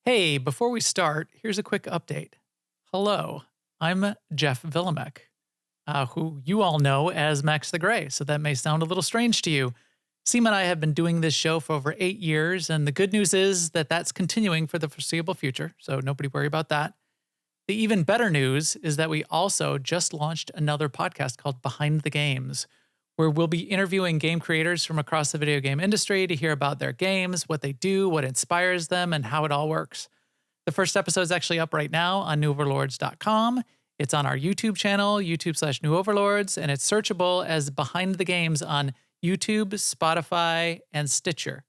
Hey, before we start, here's a quick update. Hello, I'm Jeff Villamek, who you all know as Max the Gray, so that may sound a little strange to you. Seema and I have been doing this show for over 8 years, and the good news is that that's continuing for the foreseeable future, so nobody worry about that. The even better news is that we also just launched another podcast called Behind the Games, where we'll be interviewing game creators from across the video game industry to hear about their games, what they do, what inspires them, and how it all works. The first episode is actually up right now on newoverlords.com. It's on our YouTube channel, YouTube/newoverlords, and it's searchable as Behind the Games on YouTube, Spotify, and Stitcher.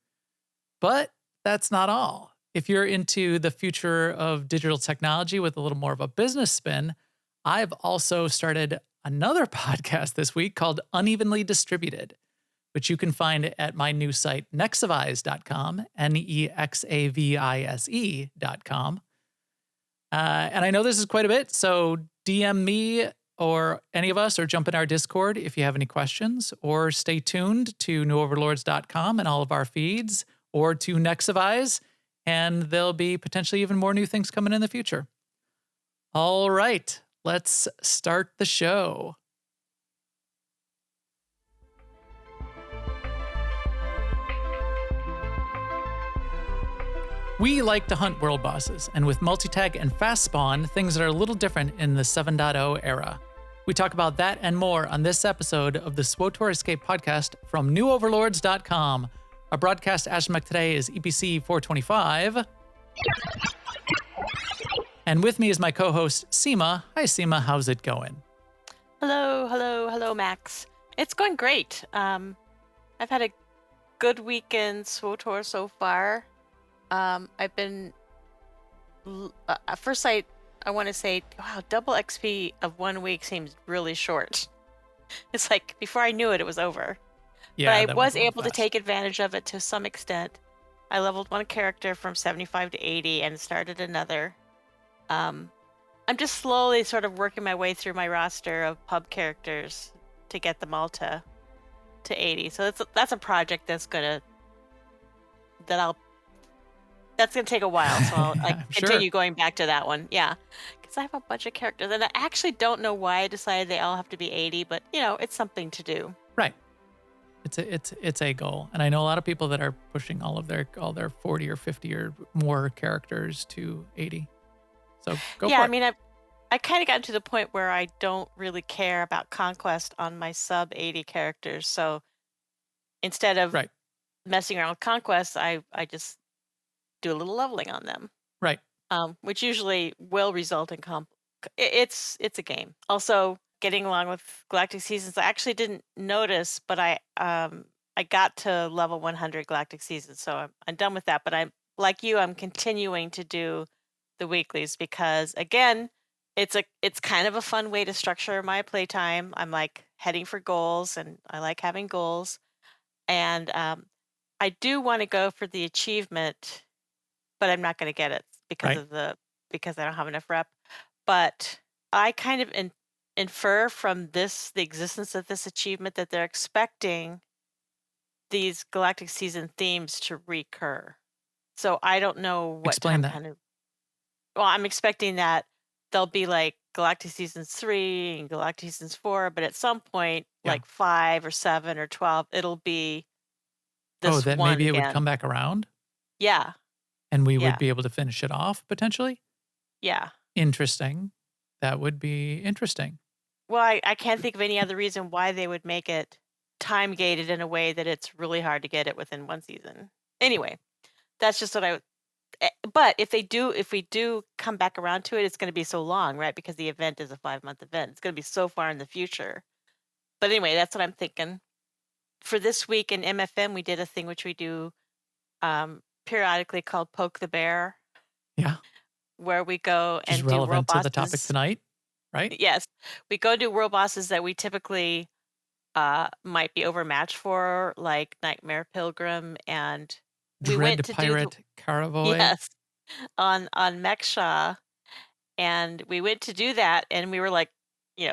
But that's not all. If you're into the future of digital technology with a little more of a business spin, I've also started another podcast this week called Unevenly Distributed, which you can find at my new site, nexavise.com, nexavise.com. And I know this is quite a bit, so DM me or any of us, or jump in our Discord if you have any questions, or stay tuned to newoverlords.com and all of our feeds, or to Nexavise, and there'll be potentially even more new things coming in the future. All right, let's start the show. We like to hunt world bosses, and with multitag and fast spawn, things are a little different in the 7.0 era. We talk about that and more on this episode of the SWTOR Escape podcast from newoverlords.com. Our broadcast azimuth today is EPC 425. And with me is my co-host, Seema. Hi, Seema. How's it going? Hello, Max. It's going great. I've had a good weekend SWTOR so far. I've been at first sight, I want to say, wow, double XP of 1 week seems really short. It's like before I knew it, it was over. Yeah, but I was able to take advantage of it to some extent. I leveled one character from 75 to 80 and started another. I'm just slowly sort of working my way through my roster of pub characters to get them all to 80. So that's a project that's gonna take a while. So I'll continue going back to that one. Yeah, because I have a bunch of characters, and I actually don't know why I decided they all have to be 80, but it's something to do. Right. It's a goal, and I know a lot of people that are pushing all their 40 or 50 or more characters to 80. So go for it. Yeah, I mean, I kind of gotten to the point where I don't really care about conquest on my sub 80 characters. So instead of messing around with conquest, I just do a little leveling on them. Right. Which usually will result in it's a game. Also, getting along with Galactic Seasons, I actually didn't notice, but I got to level 100 Galactic Seasons, so I'm done with that. But I'm like you, I'm continuing to do the weeklies because, again, it's kind of a fun way to structure my playtime. I'm like heading for goals, and I like having goals. And I do want to go for the achievement, but I'm not going to get it because I don't have enough rep. But I kind of infer from the existence of this achievement that they're expecting these Galactic Season themes to recur. So I don't know what Explain that. Well, I'm expecting that there'll be like Galactic Seasons 3 and Galactic Seasons 4, but at some point, like 5 or 7 or 12, it'll be this that one maybe again. It would come back around? Yeah. And we would be able to finish it off, potentially? Yeah. Interesting. That would be interesting. Well, I can't think of any other reason why they would make it time-gated in a way that it's really hard to get it within one season. Anyway, that's just what but if we do come back around to it, it's going to be so long, right? Because the event is a 5-month event. It's going to be so far in the future. But anyway, that's what I'm thinking. For this week in MFM, we did a thing which we do periodically called Poke the Bear. Yeah. Where we go and do relevant world bosses. To the topic tonight, right? Yes. We go do world bosses that we typically might be overmatched for, like Nightmare Pilgrim, and we went to Pirate Caravoy. Yes, on Meksha, and we went to do that, and we were like,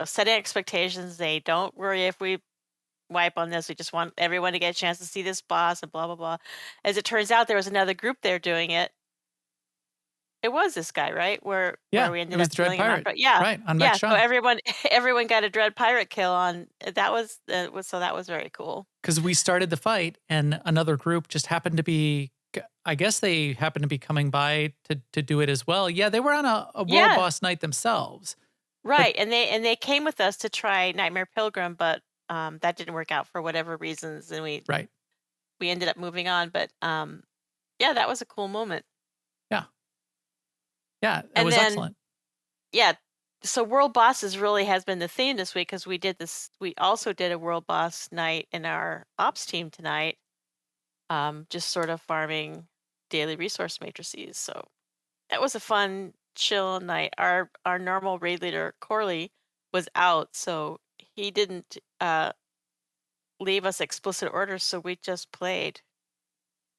setting expectations. They don't worry if we wipe on this. We just want everyone to get a chance to see this boss and blah blah blah. As it turns out, there was another group there doing it, It was this guy, right? Where Yeah, we it ended was up the Dread killing him on Pirate. but yeah. Right, on Yeah, Max so Shaw. everyone got a Dread Pirate kill on so that was very cool. Because we started the fight and another group just happened to be I guess they happened to be coming by to do it as well. Yeah, they were on a world Yeah, boss night themselves. But right, and they came with us to try Nightmare Pilgrim, but, that didn't work out for whatever reasons, and right. we ended up moving on, but, yeah, that was a cool moment. Yeah. Yeah, that And was then excellent. yeah, so world bosses really has been the theme this week because we also did a world boss night in our ops team tonight, just sort of farming daily resource matrices. So that was a fun, chill night. Our normal raid leader, Corley, was out, so he didn't leave us explicit orders, so we just played.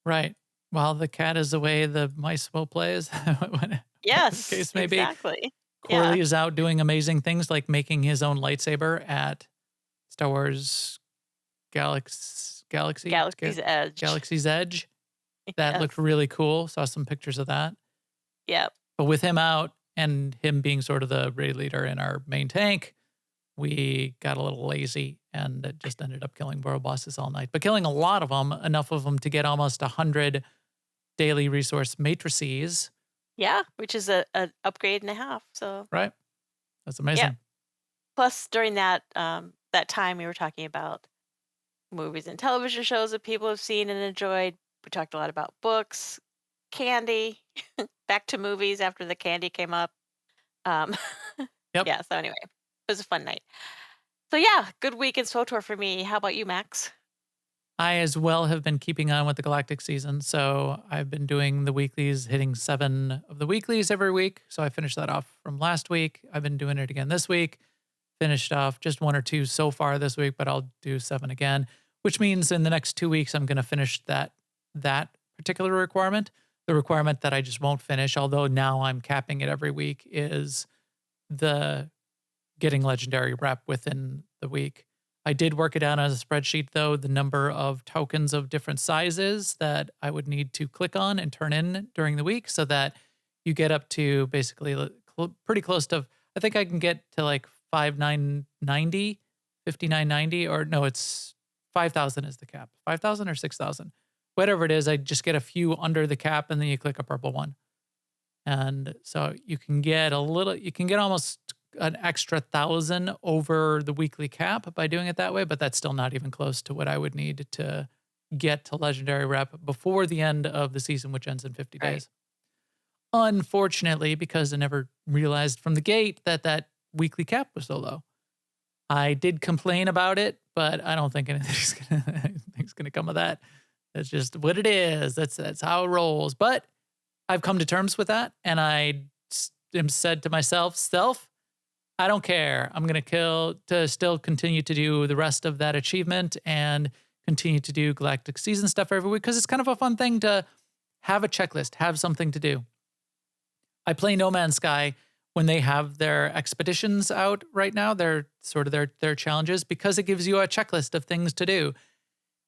Right. While the cat is away, the mice will play, is whatever the Yes, case may be. exactly. Yeah. Corley is out doing amazing things like making his own lightsaber at Star Wars Galaxy's Edge. Galaxy's Edge. That looked Yes. really cool. Saw some pictures of that. Yep. But with him out and him being sort of the raid leader in our main tank, we got a little lazy and it just ended up killing world bosses all night. But killing a lot of them, enough of them to get almost 100 daily resource matrices, Yeah, which is a upgrade and a half. So right? That's yeah. amazing. Plus, during that time, we were talking about movies and television shows that people have seen and enjoyed. We talked a lot about books, candy, back to movies after the candy came up. Um, Yep. yeah. So anyway, it was a fun night. So yeah, good week in SWTOR for me. How about you, Max? I as well have been keeping on with the Galactic season. So I've been doing the weeklies, hitting 7 of the weeklies every week. So I finished that off from last week. I've been doing it again this week. Finished off just 1 or 2 so far this week, but I'll do 7 again, which means in the next 2 weeks I'm going to finish that particular requirement. The requirement that I just won't finish, although now I'm capping it every week, is the getting legendary rep within the week. I did work it out on a spreadsheet, though, the number of tokens of different sizes that I would need to click on and turn in during the week so that you get up to basically pretty close to, I think I can get to like 5,990, 5,990, or no, it's 5,000 is the cap. 5,000 or 6,000. Whatever it is, I just get a few under the cap and then you click a purple one. And so you can get almost an extra 1,000 over the weekly cap by doing it that way, but that's still not even close to what I would need to get to legendary rep before the end of the season, which ends in 50 Right. days. Unfortunately, because I never realized from the gate that weekly cap was so low. I did complain about it, but I don't think anything's gonna come of that. That's just what it is. That's how it rolls. But I've come to terms with that, and am said to myself, "Self, I don't care. I'm gonna still continue to do the rest of that achievement and continue to do Galactic Season stuff every week because it's kind of a fun thing to have a checklist, have something to do." I play No Man's Sky when they have their expeditions out right now. They're sort of their challenges because it gives you a checklist of things to do.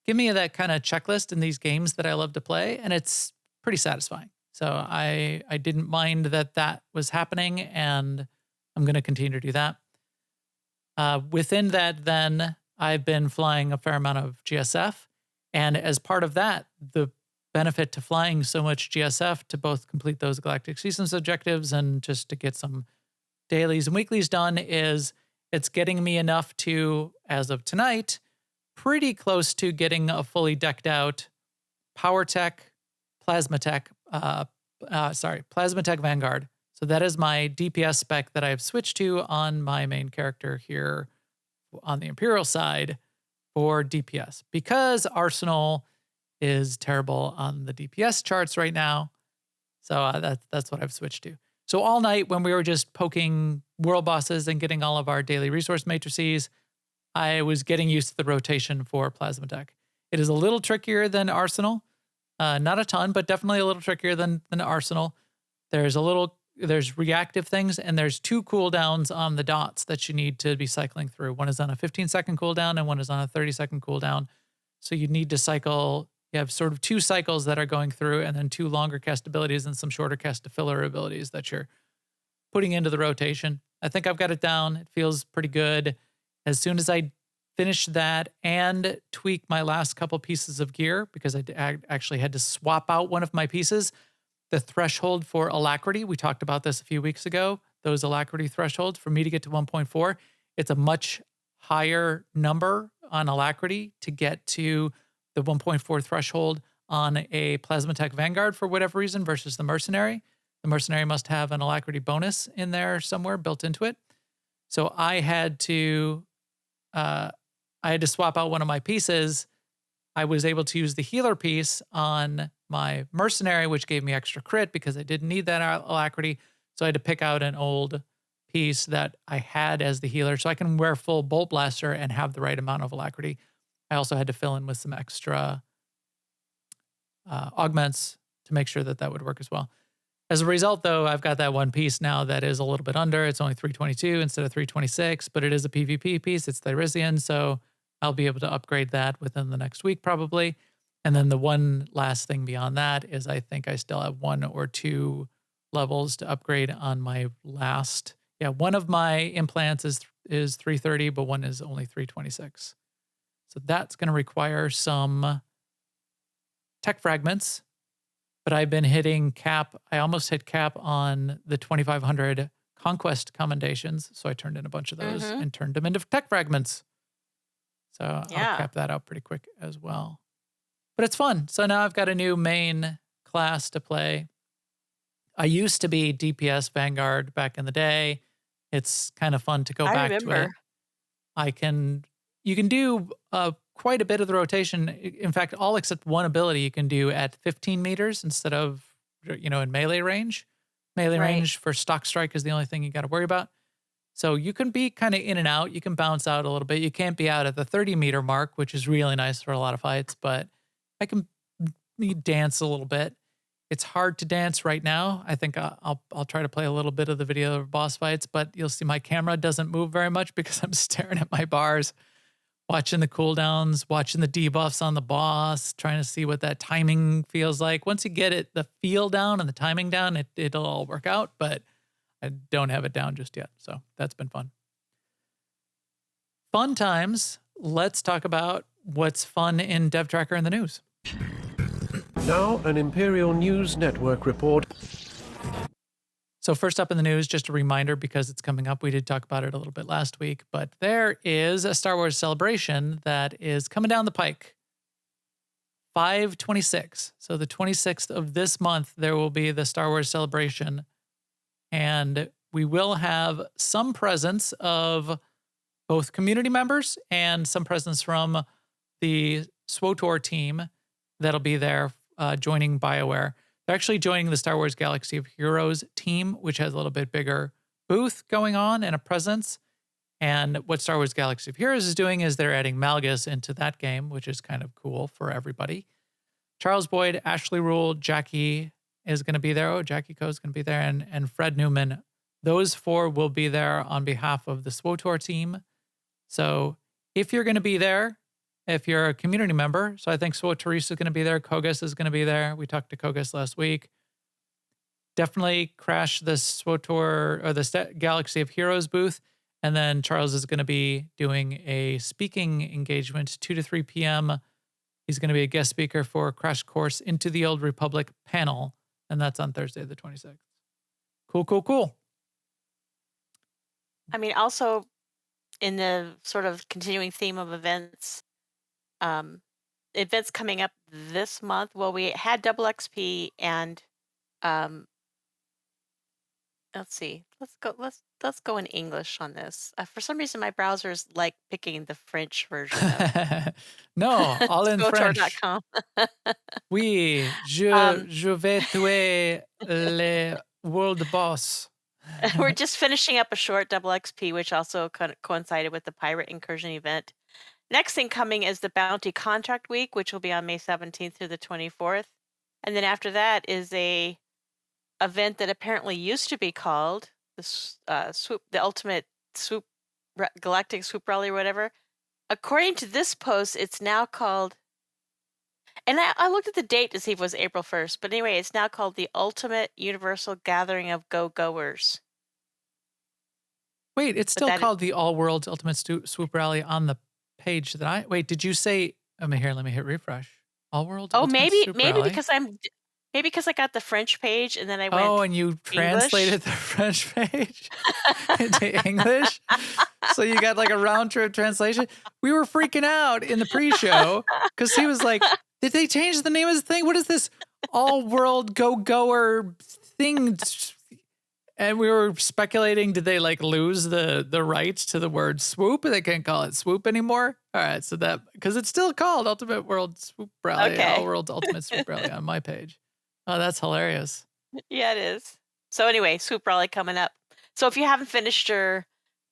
Give me that kind of checklist in these games that I love to play, and it's pretty satisfying. So I didn't mind that was happening, and I'm going to continue to do that. Within that, then I've been flying a fair amount of GSF, and as part of that, the benefit to flying so much GSF to both complete those Galactic Seasons objectives and just to get some dailies and weeklies done is it's getting me enough to, as of tonight, pretty close to getting a fully decked out Power Tech, Plasma Tech, Plasma Tech Vanguard. So that is my DPS spec that I've switched to on my main character here on the Imperial side for DPS because Arsenal is terrible on the DPS charts right now. So that's what I've switched to. So all night when we were just poking world bosses and getting all of our daily resource matrices, I was getting used to the rotation for Plasma Tech. It is a little trickier than Arsenal. Not a ton, but definitely a little trickier than Arsenal. There's reactive things, and there's 2 cooldowns on the dots that you need to be cycling through. One is on a 15-second cooldown, and one is on a 30-second cooldown. So you need to cycle You have sort of 2 cycles that are going through, and then 2 longer cast abilities and some shorter cast to filler abilities that you're putting into the rotation. I think I've got it down. It feels pretty good. As soon as I finish that and tweak my last couple pieces of gear, because I actually had to swap out one of my pieces, the threshold for alacrity, we talked about this a few weeks ago, those alacrity thresholds, for me to get to 1.4, it's a much higher number on alacrity to get to the 1.4 threshold on a Plasma Tech Vanguard for whatever reason versus the Mercenary. The Mercenary must have an alacrity bonus in there somewhere built into it. So I had to swap out one of my pieces. I was able to use the healer piece on my Mercenary, which gave me extra crit because I didn't need that alacrity. So I had to pick out an old piece that I had as the healer so I can wear full Bolt Blaster and have the right amount of alacrity. I also had to fill in with some extra augments to make sure that that would work as well. As a result, though, I've got that one piece now that is a little bit under. It's only 322 instead of 326, but it is a PvP piece. It's Thyrisian, so I'll be able to upgrade that within the next week probably. And then the one last thing beyond that is I think I still have 1 or 2 levels to upgrade on my last. Yeah, one of my implants is 330, but one is only 326. So that's going to require some tech fragments. But I've been hitting cap. I almost hit cap on the 2,500 conquest commendations. So I turned in a bunch of those and turned them into tech fragments. So I'll cap that out pretty quick as well. But it's fun. So now I've got a new main class to play. I used to be DPS Vanguard back in the day. It's kind of fun to go back to it. You can do quite a bit of the rotation. In fact, all except one ability you can do at 15 meters instead of, in melee range. Melee range for stock strike is the only thing you got to worry about. So you can be kind of in and out. You can bounce out a little bit. You can't be out at the 30-meter mark, which is really nice for a lot of fights, but I can dance a little bit. It's hard to dance right now. I think I'll try to play a little bit of the video of boss fights, but you'll see my camera doesn't move very much because I'm staring at my bars, watching the cooldowns, watching the debuffs on the boss, trying to see what that timing feels like. Once you get the feel down and the timing down, it'll all work out, but I don't have it down just yet. So that's been fun. Fun times. Let's talk about what's fun in DevTracker in the news. Now, an Imperial News Network report. So first up in the news, just a reminder because it's coming up. We did talk about it a little bit last week, but there is a Star Wars celebration that is coming down the pike. 5/26. So the 26th of this month, there will be the Star Wars celebration. And we will have some presence of both community members and some presence from the SWTOR team that'll be there joining BioWare. They're actually joining the Star Wars Galaxy of Heroes team, which has a little bit bigger booth going on and a presence. And what Star Wars Galaxy of Heroes is doing is they're adding Malgus into that game, which is kind of cool for everybody. Charles Boyd, Ashley Rule, Jackie is going to be there. Oh, Jackie Coe is going to be there. And Fred Newman. Those 4 will be there on behalf of the SWTOR team. So if you're going to be there, if you're a community member, so I think SWTORista is going to be there. Kogas is going to be there. We talked to Kogas last week. Definitely crash the SWTOR or the Galaxy of Heroes booth. And then Charles is going to be doing a speaking engagement 2 to 3 p.m. He's going to be a guest speaker for Crash Course into the Old Republic panel. And that's on Thursday, the 26th. Cool. I mean, also in the sort of continuing theme of events coming up this month. Well, we had double XP and let's see. Let's go in English on this. For some reason, my browser's like picking the French version of No, all in French. SWTOR.com. Oui, je vais tuer le world boss. We're just finishing up a short double XP, which also coincided with the pirate incursion event. Next thing coming is the Bounty Contract Week, which will be on May 17th through the 24th. And then after that is a event that apparently used to be called the Ultimate Swoop Galactic Swoop Rally or whatever. According to this post, it's now called And I looked at the date to see if it was April 1st, but anyway, it's now called the Ultimate Universal Gathering of Go-Goers. Wait, it's But still that called the All Worlds Ultimate Swoop Rally on the page that I wait. Did you say? Let me hit refresh. All Worlds Oh, Ultimate maybe Swoop maybe Rally. because maybe because I got the French page and then I Oh, went and you English. translated the French page into English. So you got like a round trip translation. We were freaking out in the pre-show because he was like, "Did they change the name of the thing? What is this all world go-goer thing?" And we were speculating, did they like lose the rights to the word swoop? They can't call it swoop anymore. All right, so that because it's still called Ultimate World Swoop Rally, All Okay. World Ultimate Swoop Rally on my page. Oh, that's hilarious. Yeah, it is. So anyway, Swoop Rally coming up. So if you haven't finished your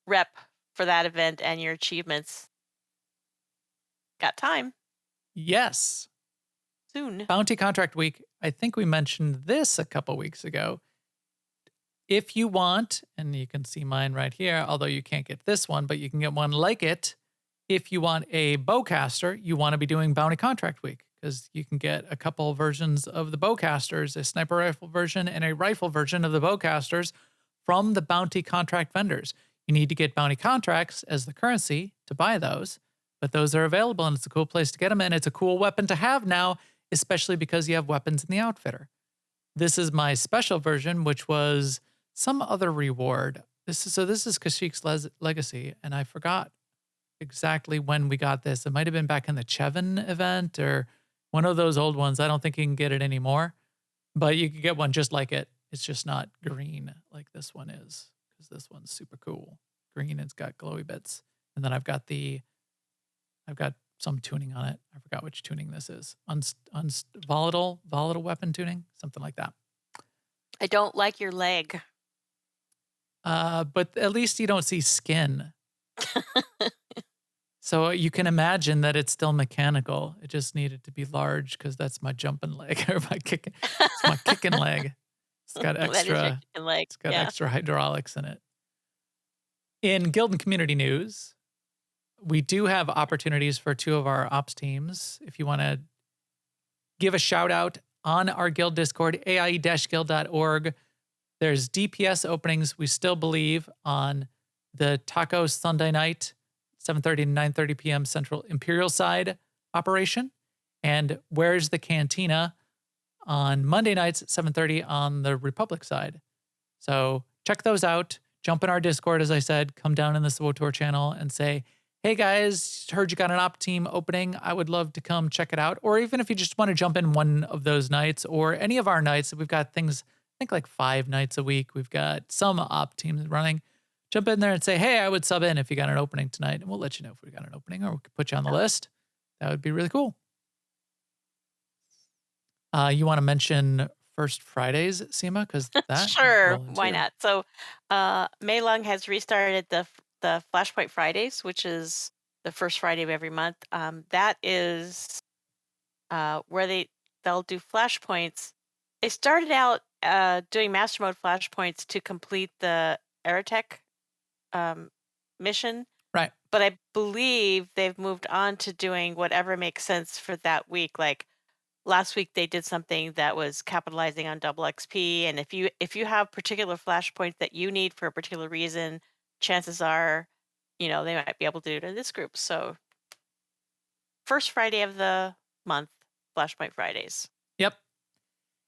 rep for that event and your achievements, got time Yes. soon. Bounty Contract Week. I think we mentioned this a couple weeks ago. If you want, and you can see mine right here, although you can't get this one, but you can get one like it. If you want a bowcaster, you want to be doing Bounty Contract Week because you can get a couple versions of the bowcasters, a sniper rifle version and a rifle version of the bowcasters from the bounty contract vendors. You need to get bounty contracts as the currency to buy those, but those are available and it's a cool place to get them. And it's a cool weapon to have now, especially because you have weapons in the outfitter. This is my special version, which was some other reward. This is Kashyk's Legacy, and I forgot exactly when we got this. It might have been back in the Chevin event or one of those old ones. I don't think you can get it anymore, but you can get one just like it. It's just not green like this one is because this one's super cool. Green, it's got glowy bits. And then I've got some tuning on it. I forgot which tuning this is. Volatile weapon tuning, something like that. I don't like your leg. But at least you don't see skin. So you can imagine that it's still mechanical. It just needed to be large because that's my jumping leg or my kicking. It's my kicking leg. It's got That is your extra. chicken leg. It's got Yeah. extra hydraulics in it. In Guild and Community News, we do have opportunities for two of our ops teams. If you want to give a shout out on our Guild Discord, aie-guild.org. There's DPS openings, we still believe, on the Taco Sunday night, 7:30 to 9:30 p.m. Central Imperial side operation. And Where's the Cantina on Monday nights at 7:30 on the Republic side. So check those out. Jump in our Discord, as I said. Come down in the SWTOR channel and say, hey guys, heard you got an op team opening. I would love to come check it out. Or even if you just want to jump in one of those nights or any of our nights, we've got things, I think like 5 nights a week. We've got some op teams running. Jump in there and say, hey, I would sub in if you got an opening tonight. And we'll let you know if we got an opening or we could put you on the list. That would be really cool. You want to mention First Fridays, Seema? Because that Sure, why not? So, Mei Lung has restarted the Flashpoint Fridays, which is the first Friday of every month. That is where they'll do flashpoints. They started out doing Master Mode flashpoints to complete the Aerotech mission, right? But I believe they've moved on to doing whatever makes sense for that week. Like last week, they did something that was capitalizing on double XP, and if you have particular flashpoints that you need for a particular reason, chances are, they might be able to do it in this group. So, first Friday of the month, Flashpoint Fridays. Yep.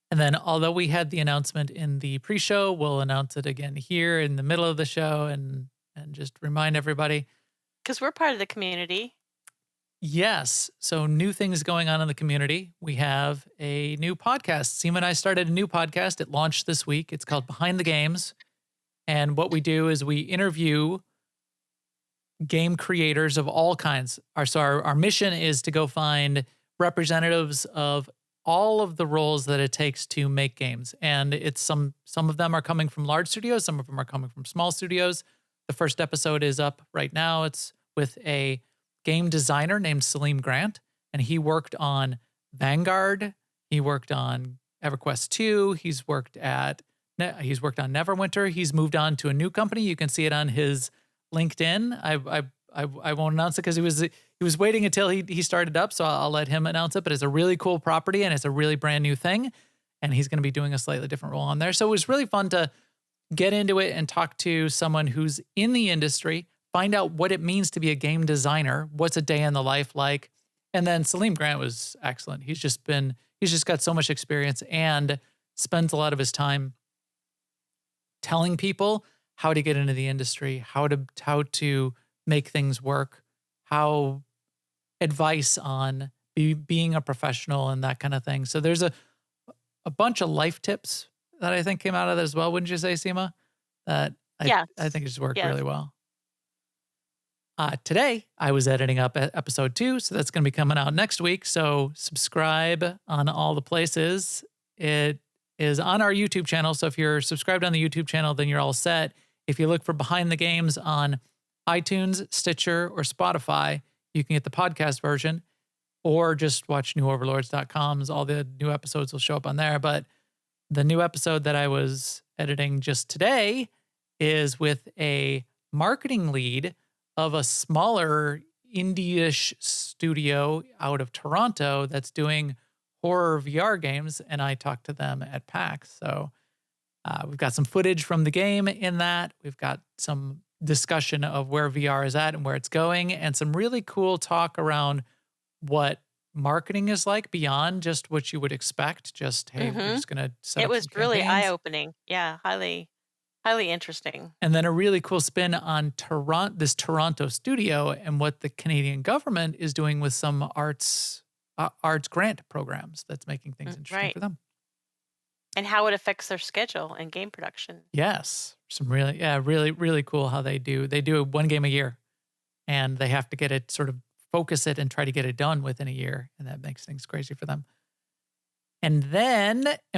And then, although we had the announcement in the pre-show, we'll announce it again here in the middle of the show and just remind everybody. Because we're part of the community. Yes. So new things going on in the community. We have a new podcast. Seema and I started a new podcast. It launched this week. It's called Behind the Games. And what we do is we interview game creators of all kinds. Our mission is to go find representatives of all of the roles that it takes to make games. And it's some of them are coming from large studios. Some of them are coming from small studios. The first episode is up right now. It's with a game designer named Salim Grant, and he worked on Vanguard. He worked on EverQuest 2. He's worked on Neverwinter. He's moved on to a new company. You can see it on his LinkedIn. I won't announce it because he he was waiting until he started up, so I'll let him announce it. But it's a really cool property, and it's a really brand new thing. And he's going to be doing a slightly different role on there. So it was really fun to get into it and talk to someone who's in the industry, find out what it means to be a game designer, what's a day in the life like. And then Salim Grant was excellent. He's just got so much experience and spends a lot of his time telling people how to get into the industry, how to make things work, how advice on being a professional and that kind of thing. So there's a bunch of life tips that I think came out of that as well. Wouldn't you say, Seema? That Yes. I think it just worked Yes. really well. Today, I was editing up episode 2, so that's going to be coming out next week. So subscribe on all the places. It is on our YouTube channel. So if you're subscribed on the YouTube channel, then you're all set. If you look for Behind the Games on iTunes, Stitcher, or Spotify, you can get the podcast version, or just watch newoverlords.com's. All the new episodes will show up on there. But the new episode that I was editing just today is with a marketing lead of a smaller indie-ish studio out of Toronto that's doing horror VR games, and I talked to them at PAX. So we've got some footage from the game in that. We've got some discussion of where VR is at and where it's going, and some really cool talk around what marketing is like beyond just what you would expect. Just, hey, we're just going to set It up was some really campaigns. eye-opening. Yeah, highly interesting. And then a really cool spin on this Toronto studio and what the Canadian government is doing with some arts grant programs that's making things interesting Right. for them. And how it affects their schedule and game production. Yes. Some really cool how they do one game a year, and they have to get it, sort of focus it and try to get it done within a year. And that makes things crazy for them. And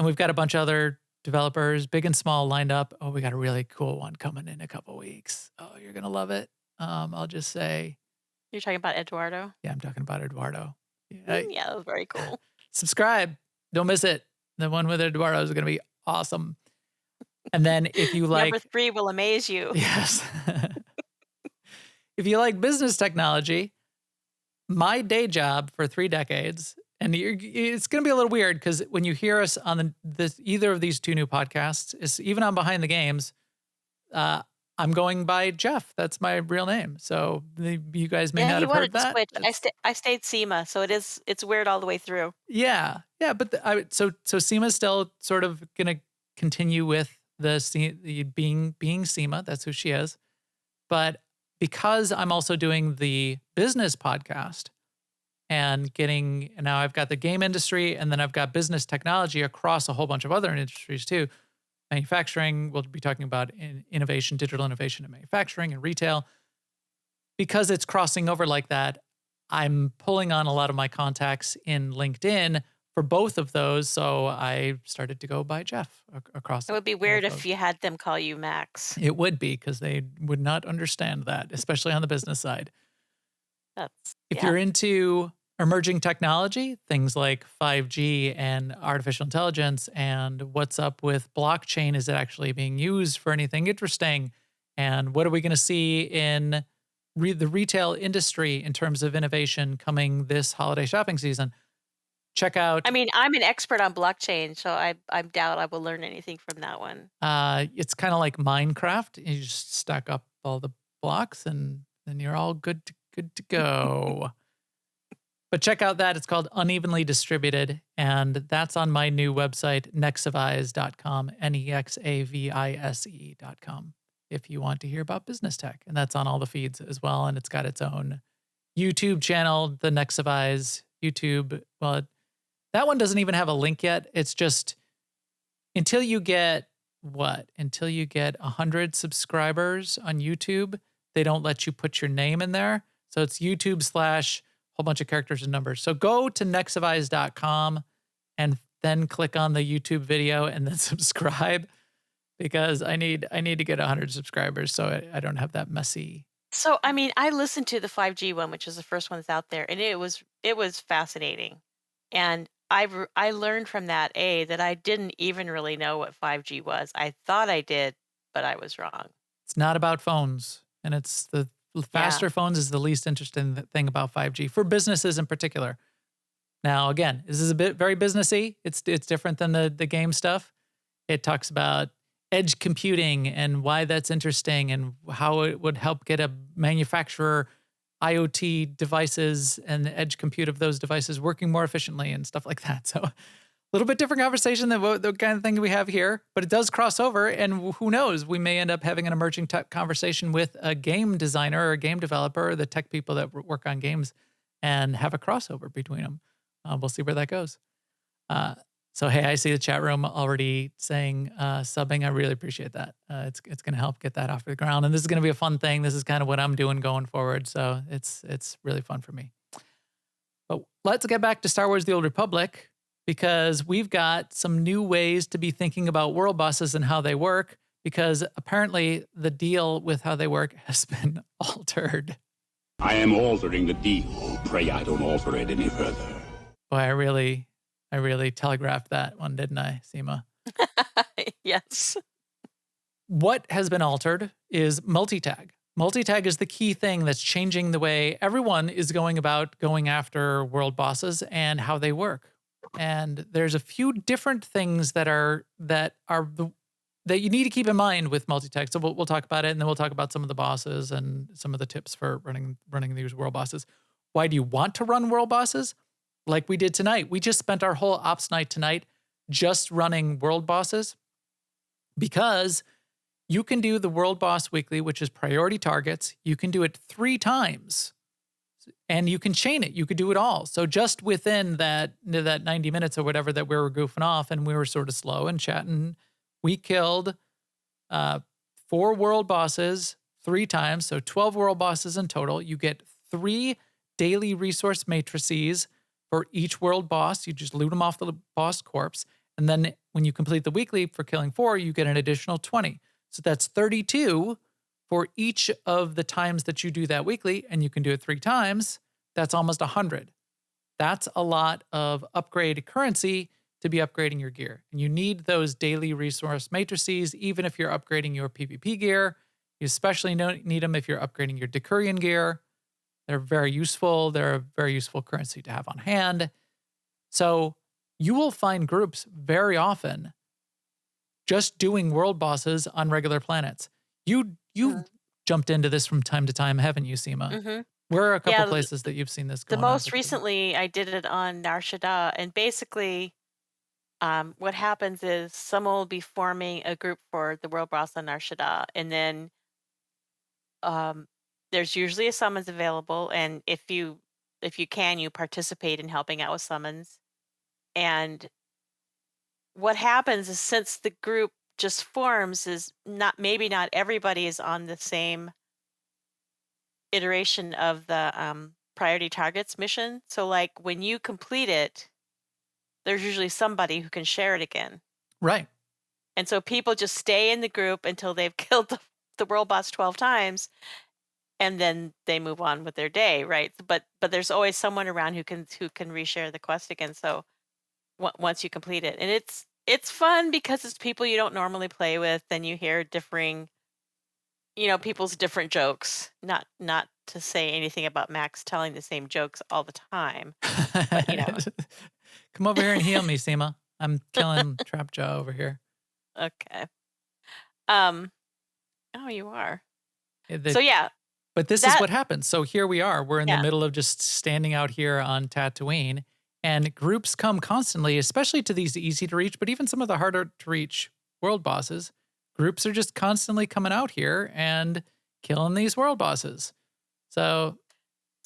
we've got a bunch of other developers, big and small, lined up. Oh, we got a really cool one coming in a couple weeks. Oh, you're going to love it. I'll just say, You're talking about Eduardo? yeah, I'm talking about Eduardo. Yeah, that was very cool. Subscribe. Don't miss it. The one with Eduardo is going to be awesome. And then if you like... Number 3 will amaze you. Yes. If you like business technology, my day job for 3 decades, and it's going to be a little weird because when you hear us on either of these 2 new podcasts, is even on Behind the Games, I'm going by Jeff. That's my real name. So you guys may not have heard that. Switch. I stayed Seema, so it's weird all the way through. Yeah. But so Seema's still sort of going to continue with the being Seema. That's who she is. But because I'm also doing the business podcast and now I've got the game industry, and then I've got business technology across a whole bunch of other industries too. Manufacturing, we'll be talking about innovation, digital innovation in manufacturing and retail. Because it's crossing over like that, I'm pulling on a lot of my contacts in LinkedIn for both of those. So I started to go by Jeff across. It would be weird if you had them call you Max. It would be, because they would not understand that, especially on the business side. If you're into emerging technology, things like 5G and artificial intelligence, and what's up with blockchain, is it actually being used for anything interesting? And what are we going to see in the retail industry in terms of innovation coming this holiday shopping season? Check out... I mean, I'm an expert on blockchain, so I doubt I will learn anything from that one. It's kind of like Minecraft. You just stack up all the blocks, and then you're all good to go. But check out that. It's called Unevenly Distributed, and that's on my new website, nexavise.com, nexavise.com, if you want to hear about business tech. And that's on all the feeds as well, and it's got its own YouTube channel, the Nexavise YouTube. Well, that one doesn't even have a link yet. It's just until you get 100 subscribers on YouTube, they don't let you put your name in there. So it's YouTube / whole bunch of characters and numbers. So go to nexavise.com and then click on the YouTube video and then subscribe, because I need to get 100 subscribers so I don't have that messy. So, I mean, I listened to the 5G one, which is the first one that's out there, and it was fascinating. And I learned from that, that I didn't even really know what 5G was. I thought I did, but I was wrong. It's not about phones, and it's the Yeah. Faster phones is the least interesting thing about 5G for businesses in particular. Now, again, this is a bit very businessy. It's different than the game stuff. It talks about edge computing and why that's interesting and how it would help get a manufacturer IoT devices and the edge compute of those devices working more efficiently and stuff like that. So a little bit different conversation than the kind of thing we have here, but it does cross over. And who knows, we may end up having an emerging tech conversation with a game designer or a game developer or the tech people that work on games and have a crossover between them. We'll see where that goes. So, hey, I see the chat room already saying subbing. I really appreciate that. It's going to help get that off the ground. And this is going to be a fun thing. This is kind of what I'm doing going forward. So it's really fun for me. But let's get back to Star Wars: The Old Republic, because we've got some new ways to be thinking about world bosses and how they work, because apparently the deal with how they work has been altered. I am altering the deal. Pray I don't alter it any further. Boy, I really telegraphed that one, didn't I, Seema? Yes. What has been altered is multi-tag. Multi-tag is the key thing that's changing the way everyone is going about going after world bosses and how they work. And there's a few different things that you need to keep in mind with multi-tag. So we'll talk about it, and then we'll talk about some of the bosses and some of the tips for running these world bosses. Why do you want to run world bosses? Like we did tonight. We just spent our whole ops night tonight just running world bosses, because you can do the world boss weekly, which is priority targets. You can do it 3 times and you can chain it. You could do it all. So just within that 90 minutes or whatever that we were goofing off and we were sort of slow and chatting, we killed 4 world bosses 3 times. So 12 world bosses in total. You get 3 daily resource matrices for each world boss. You just loot them off the boss corpse. And then when you complete the weekly for killing 4, you get an additional 20. So that's 32 for each of the times that you do that weekly, and you can do it 3 times. That's almost 100. That's a lot of upgrade currency to be upgrading your gear. And you need those daily resource matrices, even if you're upgrading your PvP gear. You especially need them if you're upgrading your Decurion gear. They're very useful. They're a very useful currency to have on hand. So you will find groups very often just doing world bosses on regular planets. You've jumped into this from time to time, haven't you, Seema? Mm-hmm. Where are a couple places that you've seen this The going on? most recently, I did it on Nar Shaddaa, and basically, what happens is someone will be forming a group for the world boss on Nar Shaddaa, and then there's usually a summons available, and if you can, you participate in helping out with summons. And what happens is, since the group just forms, is not everybody is on the same iteration of the priority targets mission. So like when you complete it, there's usually somebody who can share it again. Right. And so people just stay in the group until they've killed the world boss 12 times, and then they move on with their day, right? But there's always someone around who can reshare the quest again. So once you complete it, and it's fun because it's people you don't normally play with, and you hear differing, people's different jokes. Not to say anything about Max telling the same jokes all the time, but Come over here and heal me, Seema. I'm killing Trap Jaw over here. Okay. Oh, you are. So yeah. But this is what happens. So here we are. We're in the Yeah. middle of just standing out here on Tatooine, and groups come constantly, especially to these easy to reach, but even some of the harder to reach world bosses. Groups are just constantly coming out here and killing these world bosses. So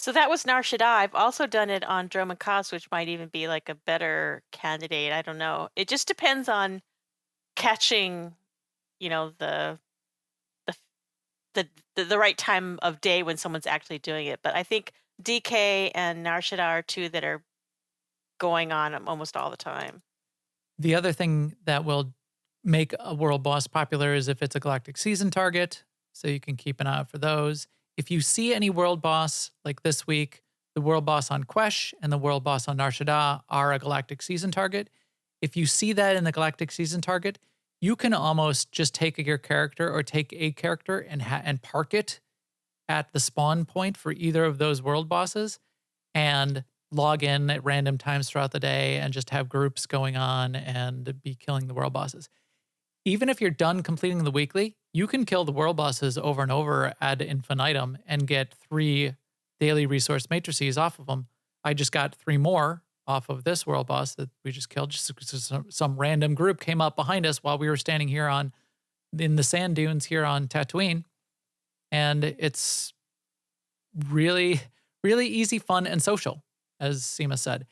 that was Nar Shaddaa. I've also done it on Droma Kos, which might even be like a better candidate. I don't know. It just depends on catching, the right time of day when someone's actually doing it. But I think DK and Nar Shaddaa are 2 that are going on almost all the time. the other thing that will make a world boss popular is if it's a galactic season target. So you can keep an eye out for those. If you see any world boss, like this week, the world boss on Quesh and the world boss on Nar Shaddaa are a galactic season target. If you see that in the galactic season target, you can almost just take your character or take a character and park it at the spawn point for either of those world bosses and log in at random times throughout the day and just have groups going on and be killing the world bosses. Even if you're done completing the weekly, you can kill the world bosses over and over ad infinitum and get 3 daily resource matrices off of them. I just got 3 more off of this world boss that we just killed. Just some random group came up behind us while we were standing here in the sand dunes here on Tatooine. And it's really, really easy, fun, and social, as Seema said.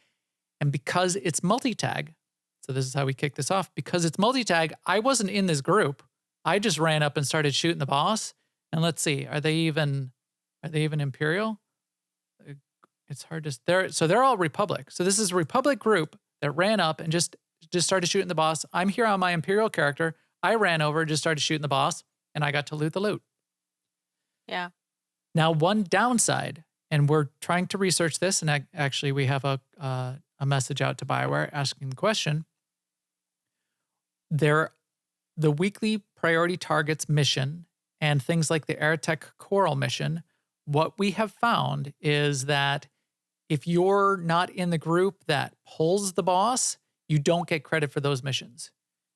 And because it's multi-tag, so this is how we kick this off. Because it's multi-tag, I wasn't in this group. I just ran up and started shooting the boss. And let's see, are they even Imperial? It's hard to. They're all Republic. So this is a Republic group that ran up and just started shooting the boss. I'm here on my Imperial character. I ran over, just started shooting the boss, and I got to loot the loot. Yeah. Now, one downside, and we're trying to research this, and actually we have a message out to BioWare asking the question. The weekly priority targets mission and things like the Airtech Coral mission, what we have found is that if you're not in the group that pulls the boss, you don't get credit for those missions.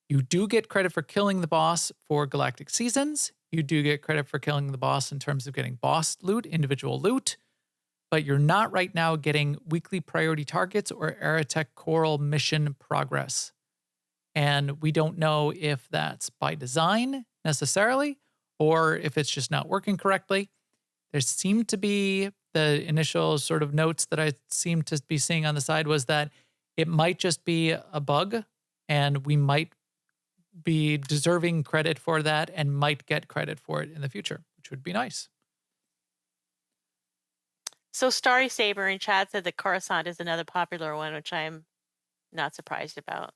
You do get credit for killing the boss for Galactic Seasons. You do get credit for killing the boss in terms of getting boss loot, individual loot, but you're not right now getting weekly priority targets or Airtech Coral mission progress. And we don't know if that's by design necessarily, or if it's just not working correctly. There seemed to be the initial sort of notes that I seemed to be seeing on the side was that it might just be a bug and we might be deserving credit for that and might get credit for it in the future, which would be nice. So Starry Saber in chat said that Coruscant is another popular one, which I'm not surprised about.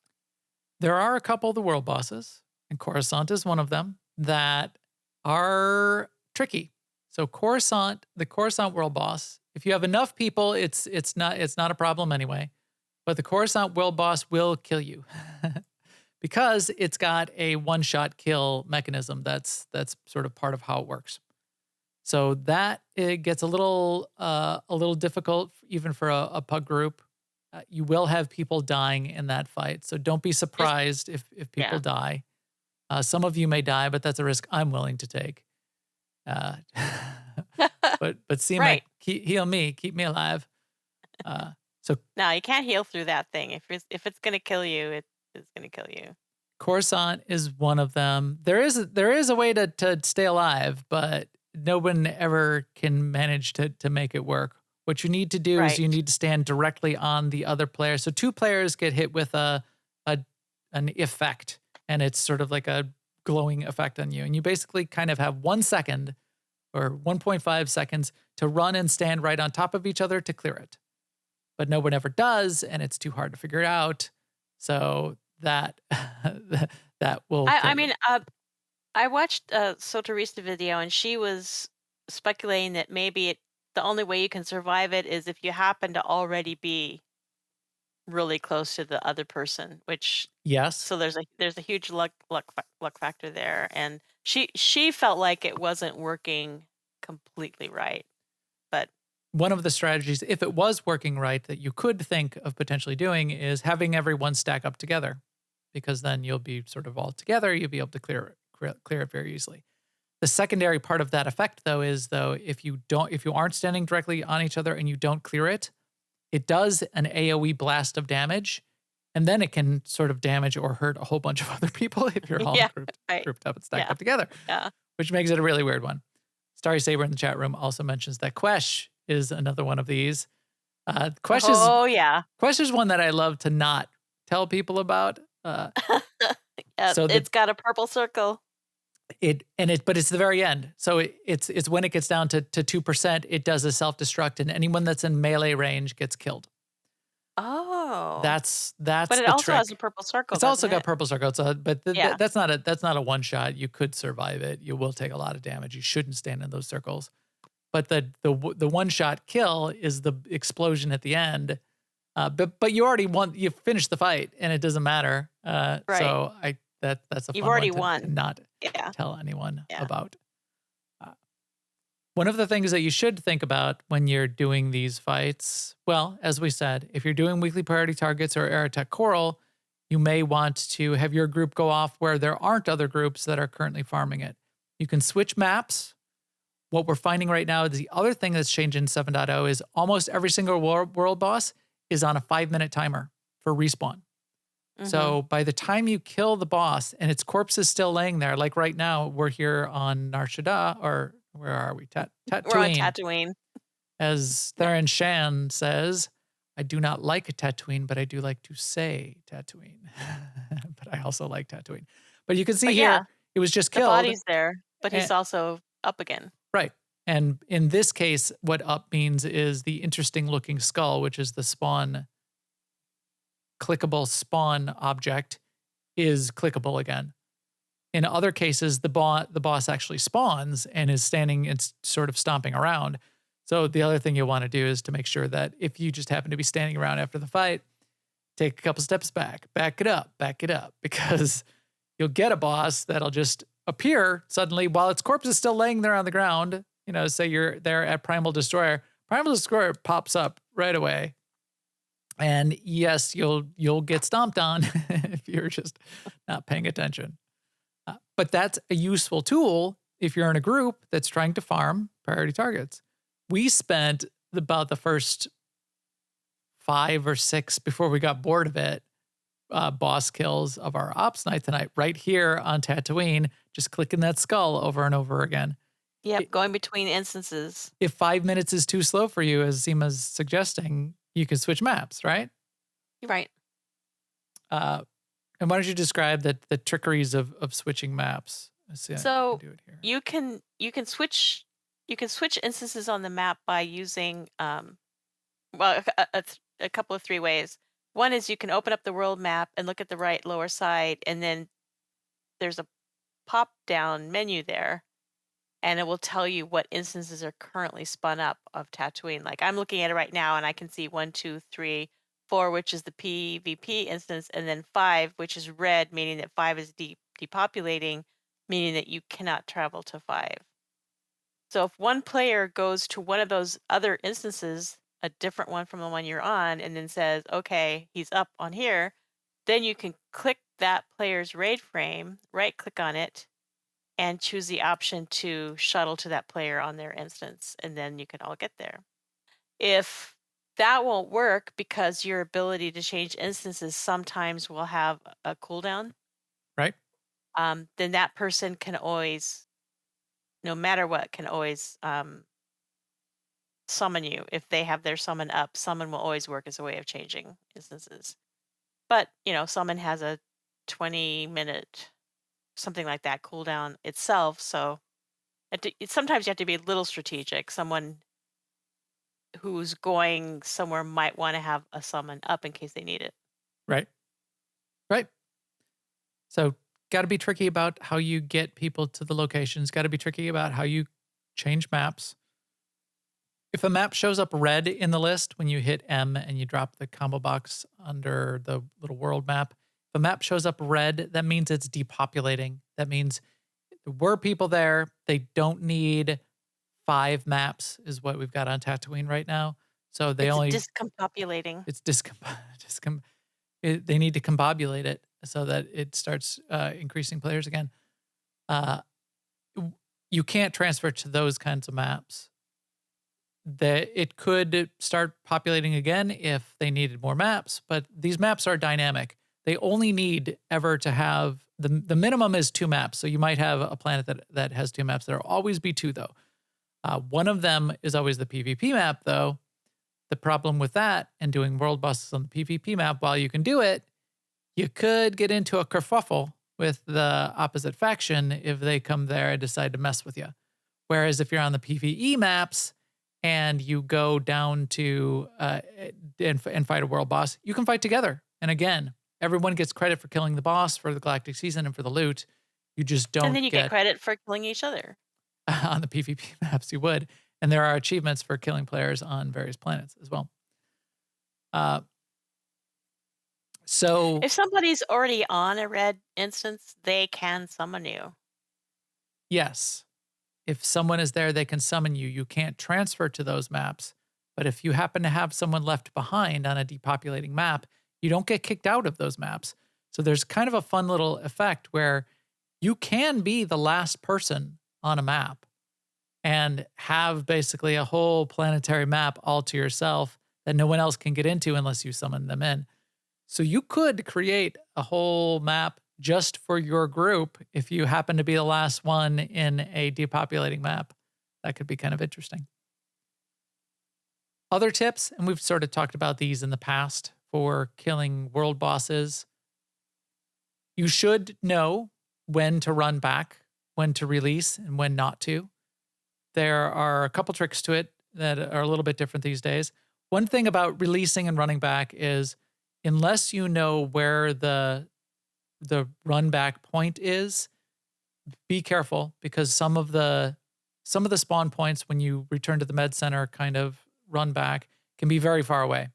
There are a couple of the world bosses, and Coruscant is one of them, that are tricky. So the Coruscant world boss, if you have enough people, it's not a problem anyway. But the Coruscant world boss will kill you because it's got a one-shot kill mechanism. That's sort of part of how it works. So that it gets a little difficult even for a pug group. You will have people dying in that fight, so don't be surprised if people die. Some of you may die, but that's a risk I'm willing to take. But Seema, Right. Heal me, keep me alive. So No, you can't heal through that thing. If it's gonna kill you, it's gonna kill you. Coruscant is one of them. There is a way to stay alive, but no one ever can manage to make it work. What you need to do is you need to stand directly on the other player. So 2 players get hit with an effect, and it's sort of like a glowing effect on you. And you basically kind of have 1 second or 1.5 seconds to run and stand right on top of each other to clear it. But no one ever does, and it's too hard to figure it out. So that will. I watched a SWTOR video, and she was speculating that maybe the only way you can survive it is if you happen to already be really close to the other person. Which yes. So there's a huge luck factor there, and she felt like it wasn't working completely right, but. One of the strategies, if it was working right, that you could think of potentially doing is having everyone stack up together, because then you'll be sort of all together. You'll be able to clear it very easily. The secondary part of that effect, though, is if you aren't standing directly on each other and you don't clear it, it does an AOE blast of damage, and then it can sort of damage or hurt a whole bunch of other people if you're all grouped up and stacked up together. Yeah. Which makes it a really weird one. Starry Saber in the chat room also mentions that Quesh is another one of these. Quesh is one that I love to not tell people about. So it's got a purple circle. But it's the very end. So it's when it gets down to 2%, it does a self-destruct, and anyone that's in melee range gets killed. Oh, that's. But it the also trick. has a purple circle. It's also got it? purple circles, but that's not a one shot. You could survive it. You will take a lot of damage. You shouldn't stand in those circles. But the one shot kill is the explosion at the end. But you already won. You finished the fight, and it doesn't matter. So that's a fun You've already one to won. not tell anyone about. One of the things that you should think about when you're doing these fights, well, as we said, if you're doing weekly priority targets or Aerotech Coral, you may want to have your group go off where there aren't other groups that are currently farming it. You can switch maps. What we're finding right now is the other thing that's changed in 7.0 is almost every single world boss is on a 5-minute timer for respawn. So by the time you kill the boss and its corpse is still laying there, like right now, we're here on Nar Shaddaa, or where are we? We're on Tatooine. Tatooine. As Theron Shan says, I do not like Tatooine, but I do like to say Tatooine. But I also like Tatooine. But you can see But here, yeah, it was just the killed. body's there, but he's and- also up again. Right. And in this case, what up means is the interesting looking skull, which is the clickable spawn object, is clickable again. In other cases, the boss actually spawns and is standing and sort of stomping around. So the other thing you'll want to do is to make sure that if you just happen to be standing around after the fight, take a couple steps back it up, because you'll get a boss that'll just appear suddenly while its corpse is still laying there on the ground. You know, say you're there at Primal Destroyer. Primal Destroyer pops up right away. And yes, you'll get stomped on if you're just not paying attention. But that's a useful tool if you're in a group that's trying to farm priority targets. We spent about the first 5 or 6 before we got bored of it, boss kills of our ops night tonight right here on Tatooine, just clicking that skull over and over again. Yep, going between instances. If 5 minutes is too slow for you, as Seema's suggesting, you can switch maps, right? You're right. And why don't you describe the trickeries of switching maps? Let's see, I So can do it here. you can switch instances on the map by using a couple of 3 ways. One is you can open up the world map and look at the right lower side, and then there's a pop down menu there, and it will tell you what instances are currently spun up of Tatooine. Like I'm looking at it right now, and I can see 1, 2, 3, 4, which is the PvP instance, and then 5, which is red, meaning that 5 is depopulating, meaning that you cannot travel to 5. So if one player goes to one of those other instances, a different one from the one you're on, and then says, okay, he's up on here, then you can click that player's raid frame, right click on it, and choose the option to shuttle to that player on their instance, and then you can all get there. If that won't work because your ability to change instances sometimes will have a cooldown, Right? then that person can always, no matter what, can always summon you. If they have their summon up, summon will always work as a way of changing instances. But, summon has a 20-minute, something like that, cooldown itself. So sometimes you have to be a little strategic. Someone who's going somewhere might want to have a summon up in case they need it. Right. Right. So got to be tricky about how you get people to the locations. Got to be tricky about how you change maps. If a map shows up red in the list when you hit M and you drop the combo box under the little world map, if a map shows up red, that means it's depopulating. That means there were people there. They don't need 5 maps is what we've got on Tatooine right now. So they It's only discombobulating. it's they need to combobulate it so that it starts increasing players again. You can't transfer to those kinds of maps. It could start populating again if they needed more maps, but these maps are dynamic. They only need ever to have the minimum is 2 maps. So you might have a planet that has 2 maps. There'll always be 2 though. One of them is always the PvP map though. The problem with that and doing world bosses on the PvP map, while you can do it, you could get into a kerfuffle with the opposite faction if they come there and decide to mess with you. Whereas if you're on the PvE maps and you go down to and fight a world boss, you can fight together. And again, everyone gets credit for killing the boss for the Galactic Season and for the loot. You just don't And then you get credit for killing each other. on the PvP maps, you would. And there are achievements for killing players on various planets as well. So If somebody's already on a red instance, they can summon you. yes. if someone is there, they can summon you. You can't transfer to those maps. But if you happen to have someone left behind on a depopulating map, you don't get kicked out of those maps. So there's kind of a fun little effect where you can be the last person on a map and have basically a whole planetary map all to yourself that no one else can get into unless you summon them in. So you could create a whole map just for your group if you happen to be the last one in a depopulating map. That could be kind of interesting. Other tips, and we've sort of talked about these in the past for killing world bosses. You should know when to run back, when to release, and when not to. There are a couple tricks to it that are a little bit different these days. One thing about releasing and running back is unless you know where the run back point is, be careful because some of the spawn points when you return to the med center kind of run back can be very far away.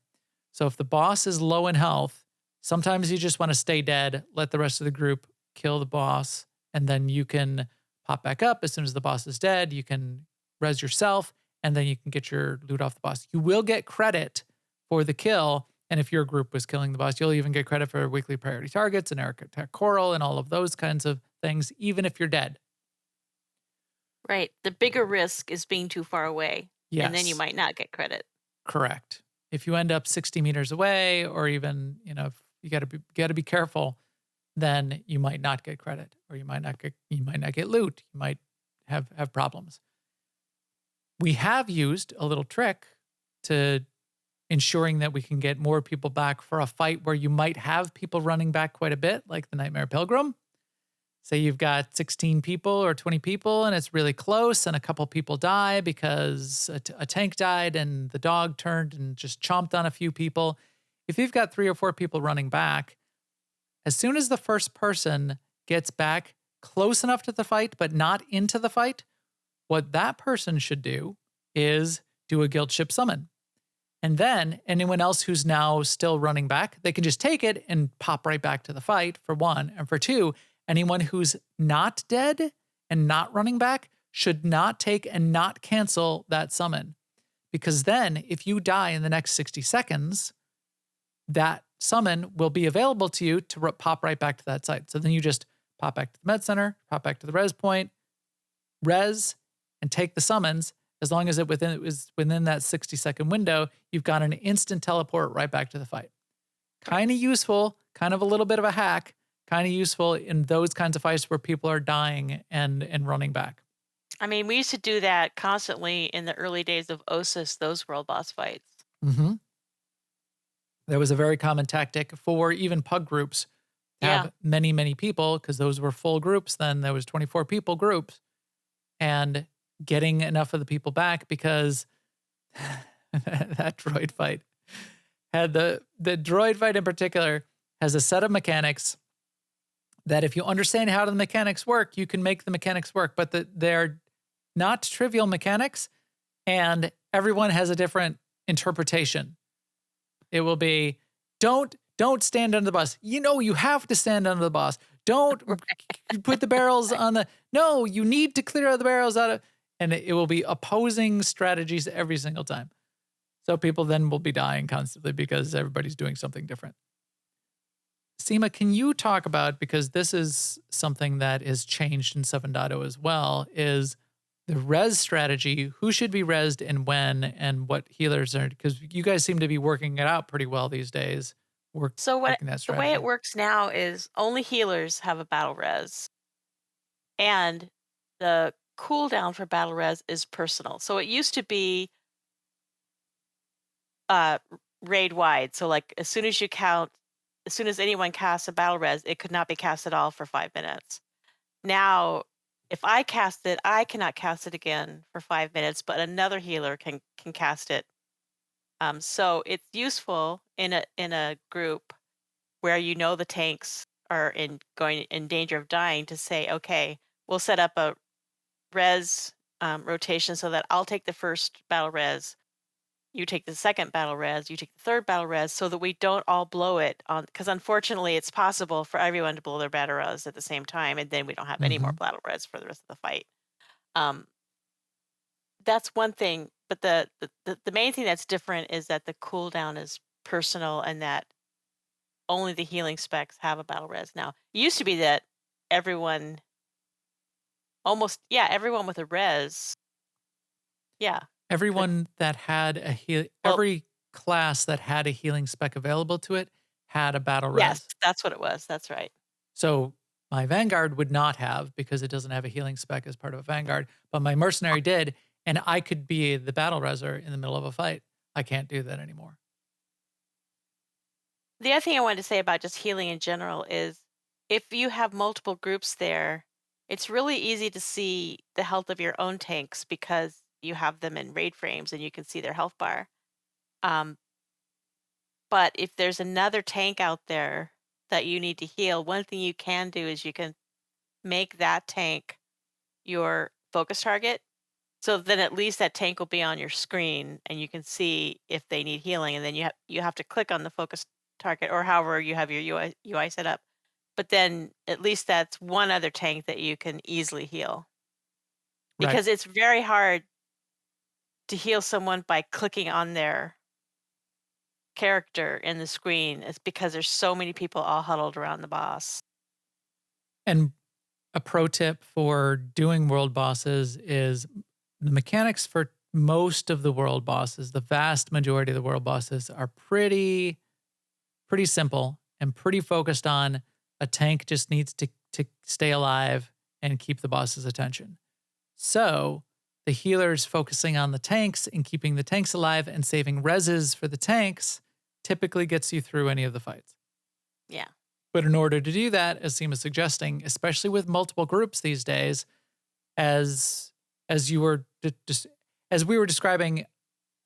So if the boss is low in health, sometimes you just want to stay dead, let the rest of the group kill the boss, and then you can pop back up as soon as the boss is dead. You can res yourself, and then you can get your loot off the boss. You will get credit for the kill, and if your group was killing the boss, you'll even get credit for weekly priority targets and Eric Attack Coral and all of those kinds of things, even if you're dead. Right. The bigger risk is being too far away. Yes. And then you might not get credit. Correct. If you end up 60 meters away, or even, if you got to be careful, then you might not get credit, or you might not get loot. You might have problems. We have used a little trick to ensuring that we can get more people back for a fight where you might have people running back quite a bit, like the Nightmare Pilgrim. Say you've got 16 people or 20 people and it's really close and a couple people die because a tank died and the dog turned and just chomped on a few people. If you've got 3 or 4 people running back, as soon as the first person gets back close enough to the fight but not into the fight, what that person should do is do a guild ship summon. And then anyone else who's now still running back, they can just take it and pop right back to the fight, for one. And for two, anyone who's not dead and not running back should not take and not cancel that summon. Because then if you die in the next 60 seconds, that summon will be available to you to pop right back to that site. So then you just pop back to the med center, pop back to the res point, res, and take the summons. As long as it was within that 60-second window, you've got an instant teleport right back to the fight. Kind of useful, kind of a little bit of a hack, kind of useful in those kinds of fights where people are dying and running back. I mean, we used to do that constantly in the early days of OSIS, those world boss fights. Mm-hmm. That was a very common tactic for even pug groups to have many, many people, because those were full groups then. There was 24 people groups. And getting enough of the people back, because that droid fight had the droid fight in particular has a set of mechanics that if you understand how the mechanics work, you can make the mechanics work, but they're not trivial mechanics, and everyone has a different interpretation. It will be, don't stand under the bus. You have to stand under the bus. Don't put the barrels on no, you need to clear the barrels out of, and it will be opposing strategies every single time. So people then will be dying constantly because everybody's doing something different. Seema, can you talk about, because this is something that is changed in 7.0 as well, is the res strategy, who should be resed and when, and what healers are, because you guys seem to be working it out pretty well these days. The way it works now is only healers have a battle res. And the cooldown for battle res is personal. So it used to be raid wide. So like as soon as anyone casts a battle res, it could not be cast at all for 5 minutes. Now, if I cast it, I cannot cast it again for 5 minutes, but another healer can cast it. So it's useful in a group where the tanks are in danger of dying to say, okay, we'll set up a res rotation so that I'll take the first battle res, you take the second battle res, you take the third battle res, so that we don't all blow it on, because unfortunately it's possible for everyone to blow their battle res at the same time, and then we don't have any more battle res for the rest of the fight. that's one thing, but the main thing that's different is that the cooldown is personal and that only the healing specs have a battle res now. It used to be that everyone everyone with a res. Yeah. Everyone that had Well, every class that had a healing spec available to it had a battle yes, res. that's what it was. That's right. So my Vanguard would not have because it doesn't have a healing spec as part of a Vanguard, but my Mercenary did, and I could be the battle reser in the middle of a fight. I can't do that anymore. The other thing I wanted to say about just healing in general is if you have multiple groups there, it's really easy to see the health of your own tanks because you have them in raid frames and you can see their health bar. Um, but if there's another tank out there that you need to heal, one thing you can do is you can make that tank your focus target. So then at least that tank will be on your screen and you can see if they need healing. And then you have to click on the focus target or however you have your UI set up. But then at least that's one other tank that you can easily heal. Right. Because it's very hard to heal someone by clicking on their character in the screen. It's because there's so many people all huddled around the boss. And a pro tip for doing world bosses is the mechanics for most of the world bosses, the vast majority of the world bosses are pretty simple and pretty focused on a tank just needs to stay alive and keep the boss's attention. So the healers focusing on the tanks and keeping the tanks alive and saving reses for the tanks typically gets you through any of the fights. Yeah. But in order to do that, as Seema's suggesting, especially with multiple groups these days, as you were as we were describing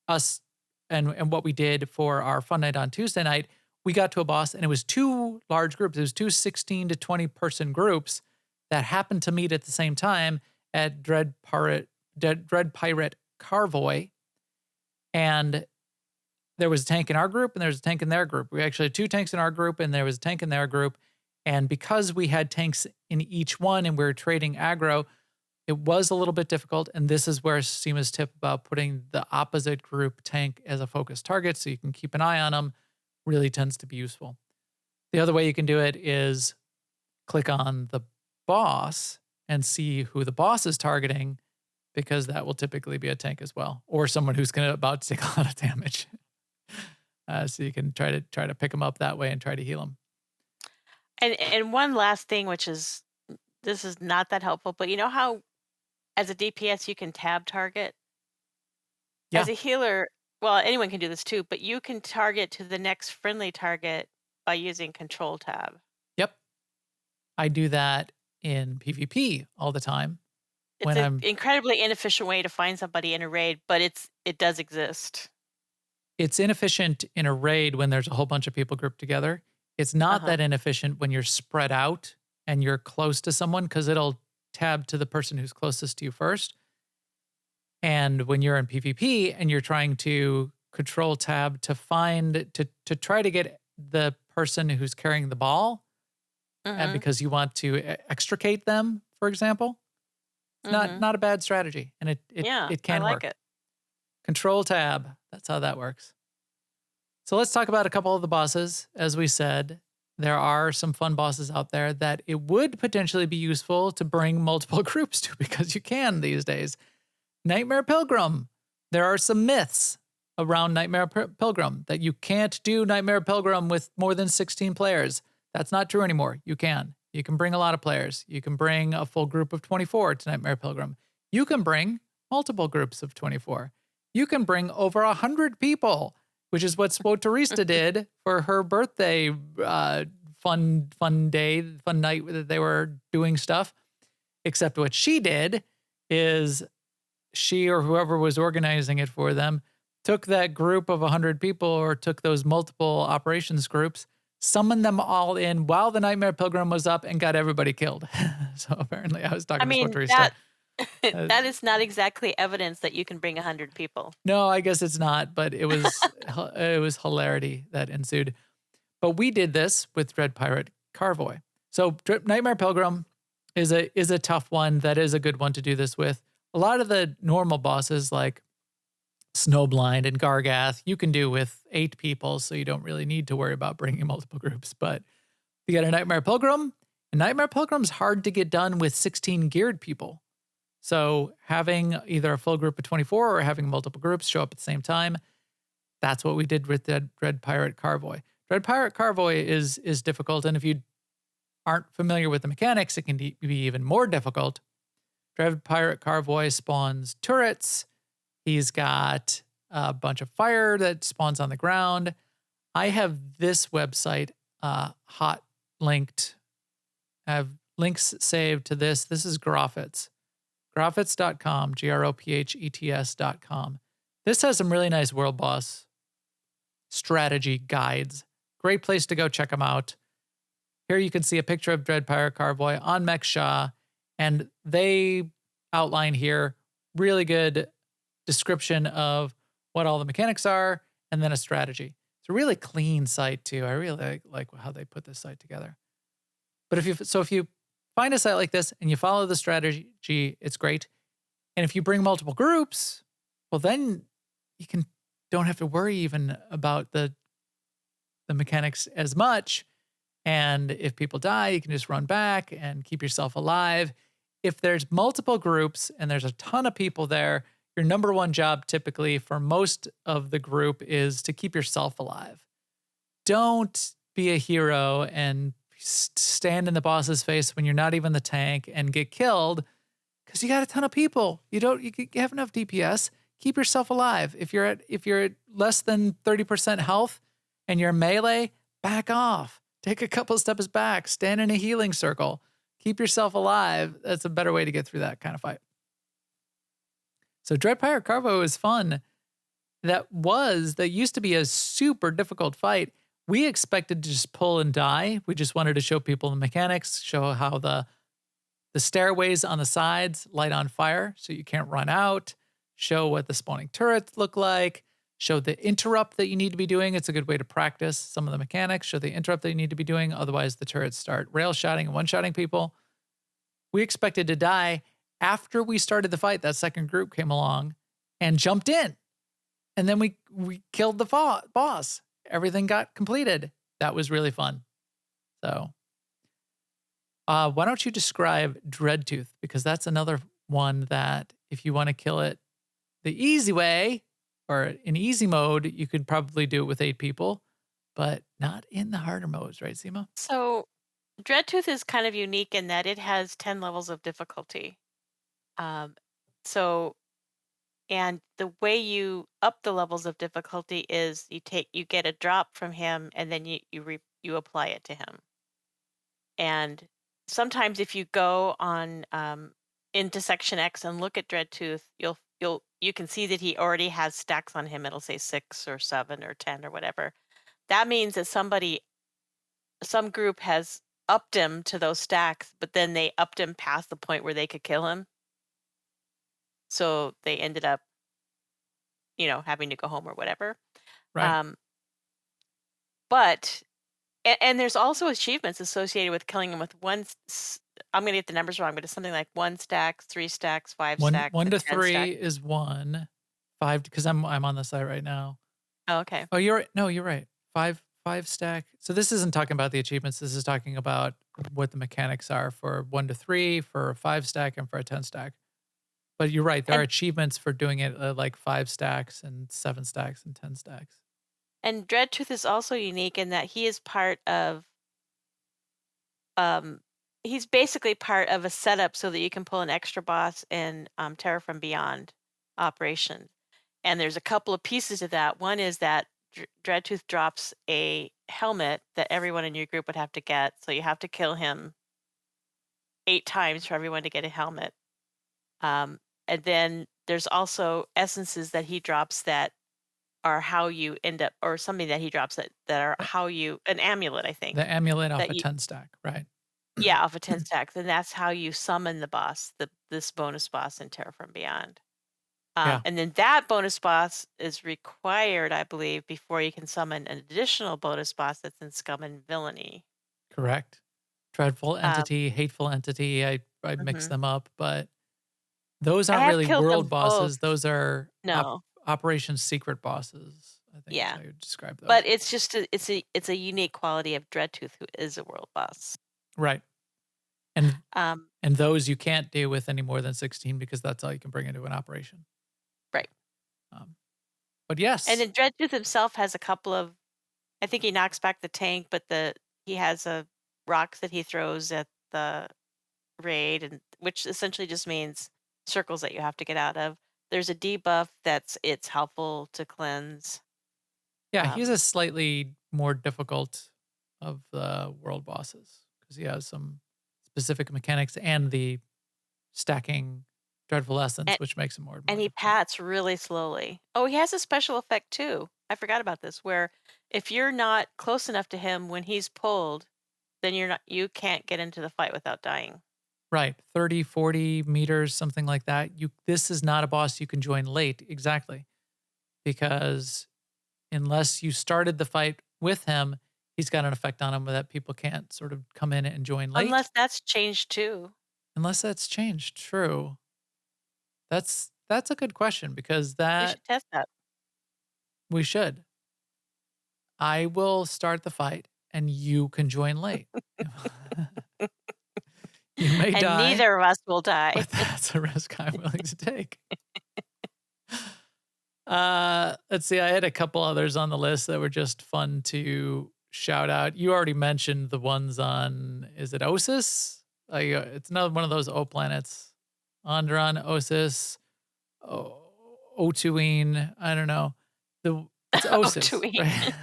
us and what we did for our fun night on Tuesday night, we got to a boss and it was two large groups. It was two 16 to 20 person groups that happened to meet at the same time at Dread Pirate Carvoy. And there was a tank in our group and there was a tank in their group. We actually had two tanks in our group and there was a tank in their group. And because we had tanks in each one and we were trading aggro, it was a little bit difficult. And this is where Seema's tip about putting the opposite group tank as a focus target so you can keep an eye on them really tends to be useful. The other way you can do it is click on the boss and see who the boss is targeting, because that will typically be a tank as well, or someone who's about to take a lot of damage. So you can try to pick them up that way and try to heal them. And one last thing, which is this is not that helpful, but you know how as a DPS you can tab target? Yeah. As a healer, well, anyone can do this too, but you can target to the next friendly target by using Control Tab. Yep. I do that in PvP all the time. It's an incredibly inefficient way to find somebody in a raid, but it does exist. It's inefficient in a raid when there's a whole bunch of people grouped together. It's not that inefficient when you're spread out and you're close to someone, because it'll tab to the person who's closest to you first. And when you're in PvP and you're trying to Control Tab to find, to try to get the person who's carrying the ball, and because you want to extricate them, for example, it's not a bad strategy. And it can I like work. it. Control Tab, that's how that works. So let's talk about a couple of the bosses. As we said, there are some fun bosses out there that it would potentially be useful to bring multiple groups to, because you can these days. Nightmare Pilgrim. There are some myths around Nightmare Pilgrim that you can't do Nightmare Pilgrim with more than 16 players. That's not true anymore. You can. You can bring a lot of players. You can bring a full group of 24 to Nightmare Pilgrim. You can bring multiple groups of 24. You can bring over 100 people, which is what SWTOR did for her birthday fun night that they were doing stuff. Except what she did is she or whoever was organizing it for them took that group of 100 people, or took those multiple operations groups, summoned them all in while the Nightmare Pilgrim was up, and got everybody killed. So apparently I was talking to SWTOR. That is not exactly evidence that you can bring 100 people. No, I guess it's not, but it was it was hilarity that ensued. But we did this with Dread Pirate Carvoy. So Nightmare Pilgrim is a tough one. That is a good one to do this with. A lot of the normal bosses like Snowblind and Gargath, you can do with 8 people, so you don't really need to worry about bringing multiple groups. But you got a Nightmare Pilgrim, and Nightmare Pilgrim's hard to get done with 16 geared people. So having either a full group of 24 or having multiple groups show up at the same time, that's what we did with the Dread Pirate Carvoy. Dread Pirate Carvoy is difficult, and if you aren't familiar with the mechanics, it can be even more difficult. Dread Pirate Carvoy spawns turrets. He's got a bunch of fire that spawns on the ground. I have this website hot linked. I have links saved to this. This is Grophets. Grophets.com, GROPHETS.com. This has some really nice world boss strategy guides. Great place to go check them out. Here you can see a picture of Dread Pirate Carvoy on Mech Shah, and they outline here really good description of what all the mechanics are, and then a strategy. It's a really clean site too. I really like how they put this site together. But if you find a site like this and you follow the strategy, it's great. And if you bring multiple groups, well, then you don't have to worry even about the mechanics as much. And if people die, you can just run back and keep yourself alive. If there's multiple groups and there's a ton of people there, your number one job typically for most of the group is to keep yourself alive. Don't be a hero and stand in the boss's face when you're not even the tank and get killed because you got a ton of people. You have enough DPS. Keep yourself alive. If you're at less than 30% health and you're melee, back off. Take a couple steps back. Stand in a healing circle. Keep yourself alive. That's a better way to get through that kind of fight. So Dread Pirate Carvo is fun. That used to be a super difficult fight. We expected to just pull and die. We just wanted to show people the mechanics, show how the stairways on the sides light on fire so you can't run out, show what the spawning turrets look like, show the interrupt that you need to be doing. It's a good way to practice some of the mechanics, show the interrupt that you need to be doing. Otherwise, the turrets start rail shotting and one-shotting people. We expected to die. After we started the fight, that second group came along and jumped in. And then we killed the boss. Everything got completed. That was really fun. So why don't you describe Dreadtooth? Because that's another one that if you want to kill it the easy way or in easy mode, you could probably do it with 8 people, but not in the harder modes, right, Seema? So Dreadtooth is kind of unique in that it has 10 levels of difficulty. And the way you up the levels of difficulty is you get a drop from him and then you apply it to him. And sometimes if you go on into Section X and look at Dreadtooth, you can see that he already has stacks on him. It'll say 6 or 7 or 10 or whatever. That means that some group has upped him to those stacks, but then they upped him past the point where they could kill him. So they ended up, having to go home or whatever. Right. But there's also achievements associated with killing him with one. I'm going to get the numbers wrong, but it's something like 1 stack, 3 stacks, 5 stacks. 1 to 3 stack. is 1. 5 because I'm on the site right now. Oh, okay. Oh, you're right. No, you're right. 5 stack. So this isn't talking about the achievements. This is talking about what the mechanics are for 1 to 3, for a 5 stack, and for a 10 stack. But you're right. There are achievements for doing it like 5 stacks and 7 stacks and 10 stacks. And Dreadtooth is also unique in that he is part of. He's basically part of a setup so that you can pull an extra boss in Terror from Beyond operation. And there's a couple of pieces to that. One is that Dreadtooth drops a helmet that everyone in your group would have to get. So you have to kill him 8 times for everyone to get a helmet. And then there's also essences that he drops that are how you end up, or something that he drops that are how you, an amulet, I think. The amulet off a 10 stack, right? Yeah, off a 10 stacks. And that's how you summon the boss, this bonus boss in Terror from Beyond. Yeah. And then that bonus boss is required, I believe, before you can summon an additional bonus boss that's in Scum and Villainy. Correct. Dreadful entity, hateful entity. I mix them up, but Those I aren't have really killed world them both. bosses. Those are No. Operation Secret bosses, I think is Yeah. how you would describe those. But it's just it's a unique quality of Dreadtooth, who is a world boss. Right. And Um, and those you can't deal with any more than 16 because that's all you can bring into an operation. right. Um, but And yes, then Dreadtooth himself has a couple of. I think he knocks back the tank, but he has a rock that he throws at the raid, and which essentially just means circles that you have to get out of. There's a debuff it's helpful to cleanse. yeah, he's a Um, slightly more difficult of the world bosses because he has some specific mechanics and the stacking dreadful essence, and which makes him more and he difficult. pats really slowly. Oh, he has a special effect too. I forgot about this, where if you're not close enough to him when he's pulled, then you can't get into the fight without dying. Right, 30, 40 meters, something like that. This is not a boss you can join late, exactly, because unless you started the fight with him, he's got an effect on him that people can't sort of come in and join late. Unless that's changed too. Unless that's changed. True. That's a good question because We that should test that. we should. I will start the fight and you can join late. You may And die, neither of us will die. but that's a risk I'm willing to take. Let's see. I had a couple others on the list that were just fun to shout out. You already mentioned the ones on, is it Osis? It's another one of those O planets. Andron, Osis, Otuine. I don't know. It's Oh, Osis, Tweet. right?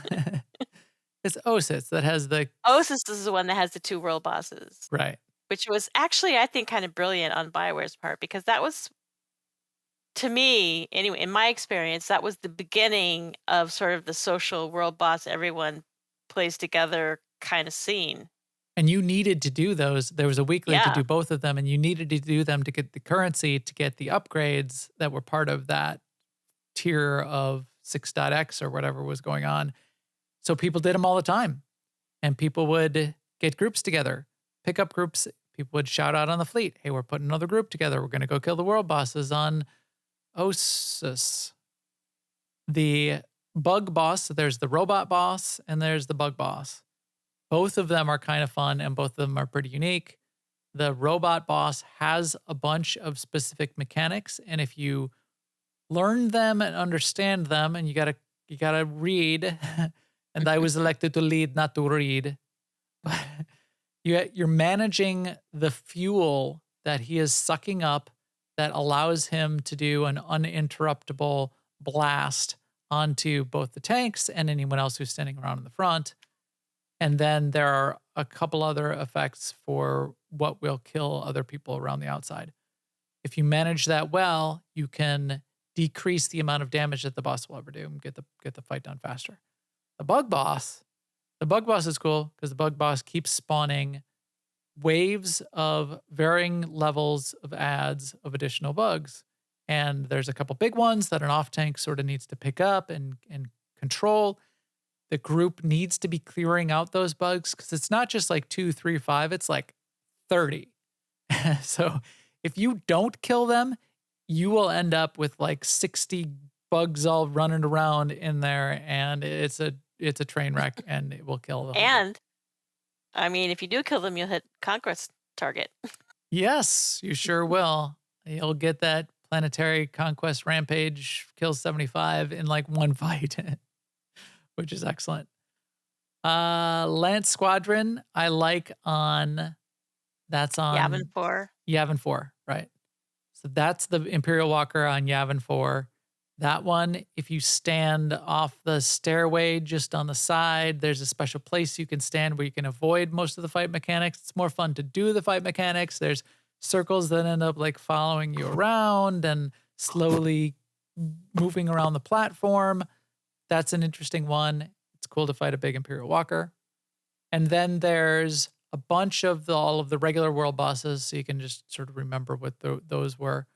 It's Osis that has the Osis is the one that has the two world bosses, right. which was actually, I think, kind of brilliant on BioWare's part, because that was, to me, anyway, in my experience, that was the beginning of sort of the social world boss, everyone plays together kind of scene. And you needed to do those. There was a weekly to Yeah. do both of them, and you needed to do them to get the currency to get the upgrades that were part of that tier of 6.x or whatever was going on. So people did them all the time. And people would get groups together, pick up groups. People would shout out on the fleet, hey, we're putting another group together. We're going to go kill the world bosses on Osis. The bug boss, so there's the robot boss and there's the bug boss. Both of them are kind of fun and both of them are pretty unique. The robot boss has a bunch of specific mechanics, and if you learn them and understand them, and you gotta read, and I was elected to lead, not to read. You're managing the fuel that he is sucking up that allows him to do an uninterruptible blast onto both the tanks and anyone else who's standing around in the front. And then there are a couple other effects for what will kill other people around the outside. If you manage that well, you can decrease the amount of damage that the boss will ever do and get the fight done faster. The bug boss is cool because the bug boss keeps spawning waves of varying levels of ads of additional bugs. And there's a couple big ones that an off tank sort of needs to pick up and control. The group needs to be clearing out those bugs because it's not just like 2, 3, 5, it's like 30. So if you don't kill them, you will end up with like 60 bugs all running around in there, and it's a train wreck, and it will kill the whole group. And, I mean, if you do kill them, you'll hit Conquest target. Yes, you sure will. You'll get that planetary conquest rampage, kill 75 in like one fight, which is excellent. Lance Squadron, I like that's on Yavin 4. Yavin 4, right. So that's the Imperial Walker on Yavin 4. That one, if you stand off the stairway just on the side, there's a special place you can stand where you can avoid most of the fight mechanics. It's more fun to do the fight mechanics. There's circles that end up like following you around and slowly moving around the platform. That's an interesting one. It's cool to fight a big Imperial Walker. And then there's a bunch of all of the regular world bosses, so you can just sort of remember what those were.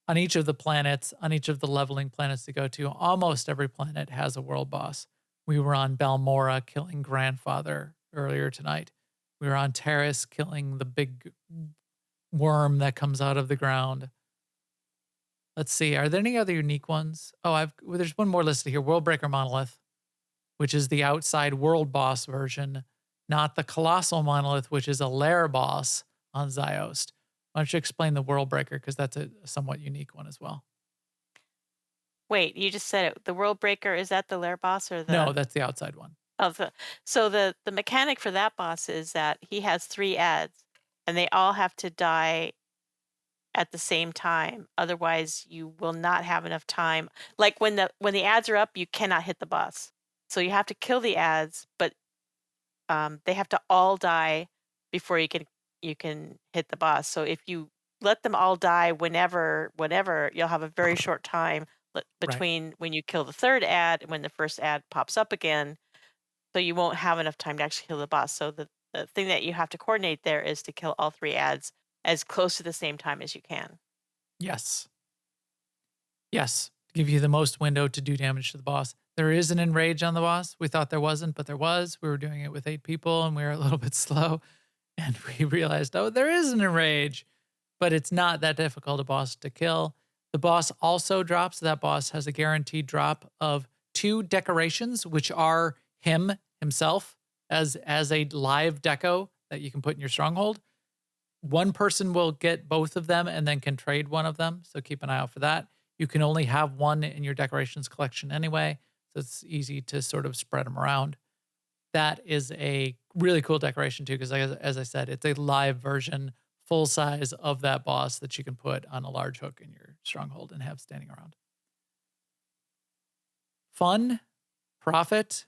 On each of the planets, on each of the leveling planets to go to, almost every planet has a world boss. We were on Balmora killing Grandfather earlier tonight. We were on Terrace killing the big worm that comes out of the ground. Let's see. Are there any other unique ones? Oh, there's one more listed here. Worldbreaker Monolith, which is the outside world boss version, not the Colossal Monolith, which is a lair boss on Ziost. Why don't you explain the Worldbreaker, because that's a somewhat unique one as well. Wait, you just said it. The World Breaker, is that the lair boss or the? No, that's the outside one. Oh, so the mechanic for that boss is that he has 3 ads, and they all have to die at the same time. Otherwise, you will not have enough time. Like when the ads are up, you cannot hit the boss. So you have to kill the ads, but they have to all die before you can hit the boss. So if you let them all die whenever, you'll have a very short time between when you kill the 3rd ad and when the first ad pops up again. So you won't have enough time to actually kill the boss. So the thing that you have to coordinate there is to kill all 3 ads as close to the same time as you can. Yes. Yes. Give you the most window to do damage to the boss. There is an enrage on the boss. We thought there wasn't, but there was. We were doing it with 8 people and we were a little bit slow. And we realized, oh, there is an enrage, but it's not that difficult a boss to kill. The boss also drops. That boss has a guaranteed drop of 2 decorations, which are himself as a live deco that you can put in your stronghold. One person will get both of them and then can trade one of them. So keep an eye out for that. You can only have one in your decorations collection anyway. So it's easy to sort of spread them around. That is a really cool decoration too, because as I said, it's a live version, full size of that boss that you can put on a large hook in your stronghold and have standing around. Fun, profit,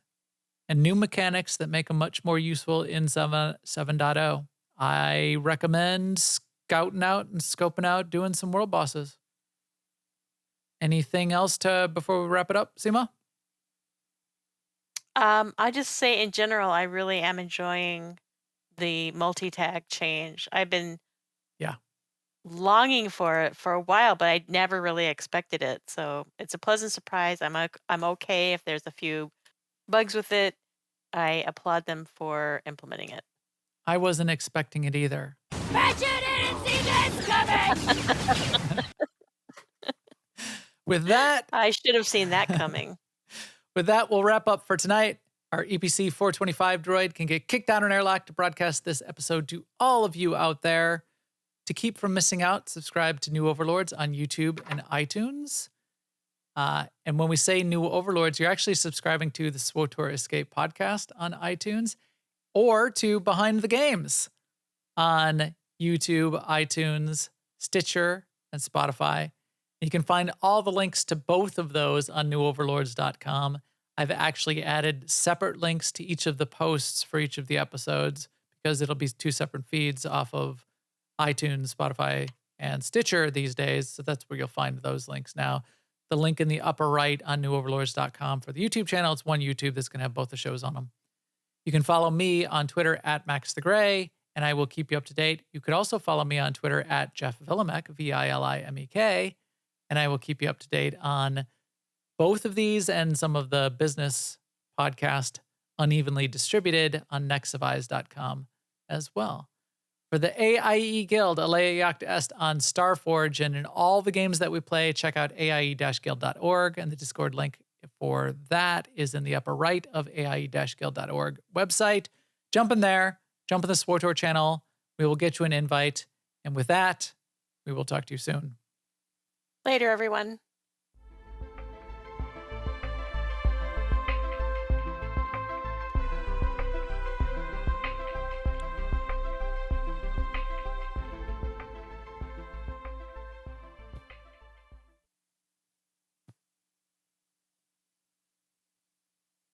and new mechanics that make them much more useful in 7.0. I recommend scouting out and scoping out, doing some world bosses. Anything else before we wrap it up, Seema? I just say in general, I really am enjoying the multi-tag change. I've been longing for it for a while, but I never really expected it. So it's a pleasant surprise. I'm okay if there's a few bugs with it. I applaud them for implementing it. I wasn't expecting it either. Bet you didn't see this coming! With that, I should have seen that coming. With that, we'll wrap up for tonight. Our EPC 425 droid can get kicked out on airlock to broadcast this episode to all of you out there. To keep from missing out, subscribe to New Overlords on YouTube and iTunes. And when we say New Overlords, you're actually subscribing to the SWTOR Escape podcast on iTunes or to Behind the Games on YouTube, iTunes, Stitcher, and Spotify. You can find all the links to both of those on newoverlords.com. I've actually added separate links to each of the posts for each of the episodes because it'll be 2 separate feeds off of iTunes, Spotify, and Stitcher these days. So that's where you'll find those links now. The link in the upper right on newoverlords.com for the YouTube channel. It's one YouTube that's going to have both the shows on them. You can follow me on Twitter at Max the Gray, and I will keep you up to date. You could also follow me on Twitter at Jeff Vilimek, Vilimek, and I will keep you up to date on both of these and some of the business podcast Unevenly Distributed on nexavize.com as well. For the AIE Guild, Alea Yacht Est on Starforge, and in all the games that we play, check out aie-guild.org, and the Discord link for that is in the upper right of aie-guild.org website. Jump in there, jump in the SWTOR channel. We will get you an invite. And with that, we will talk to you soon. Later, everyone.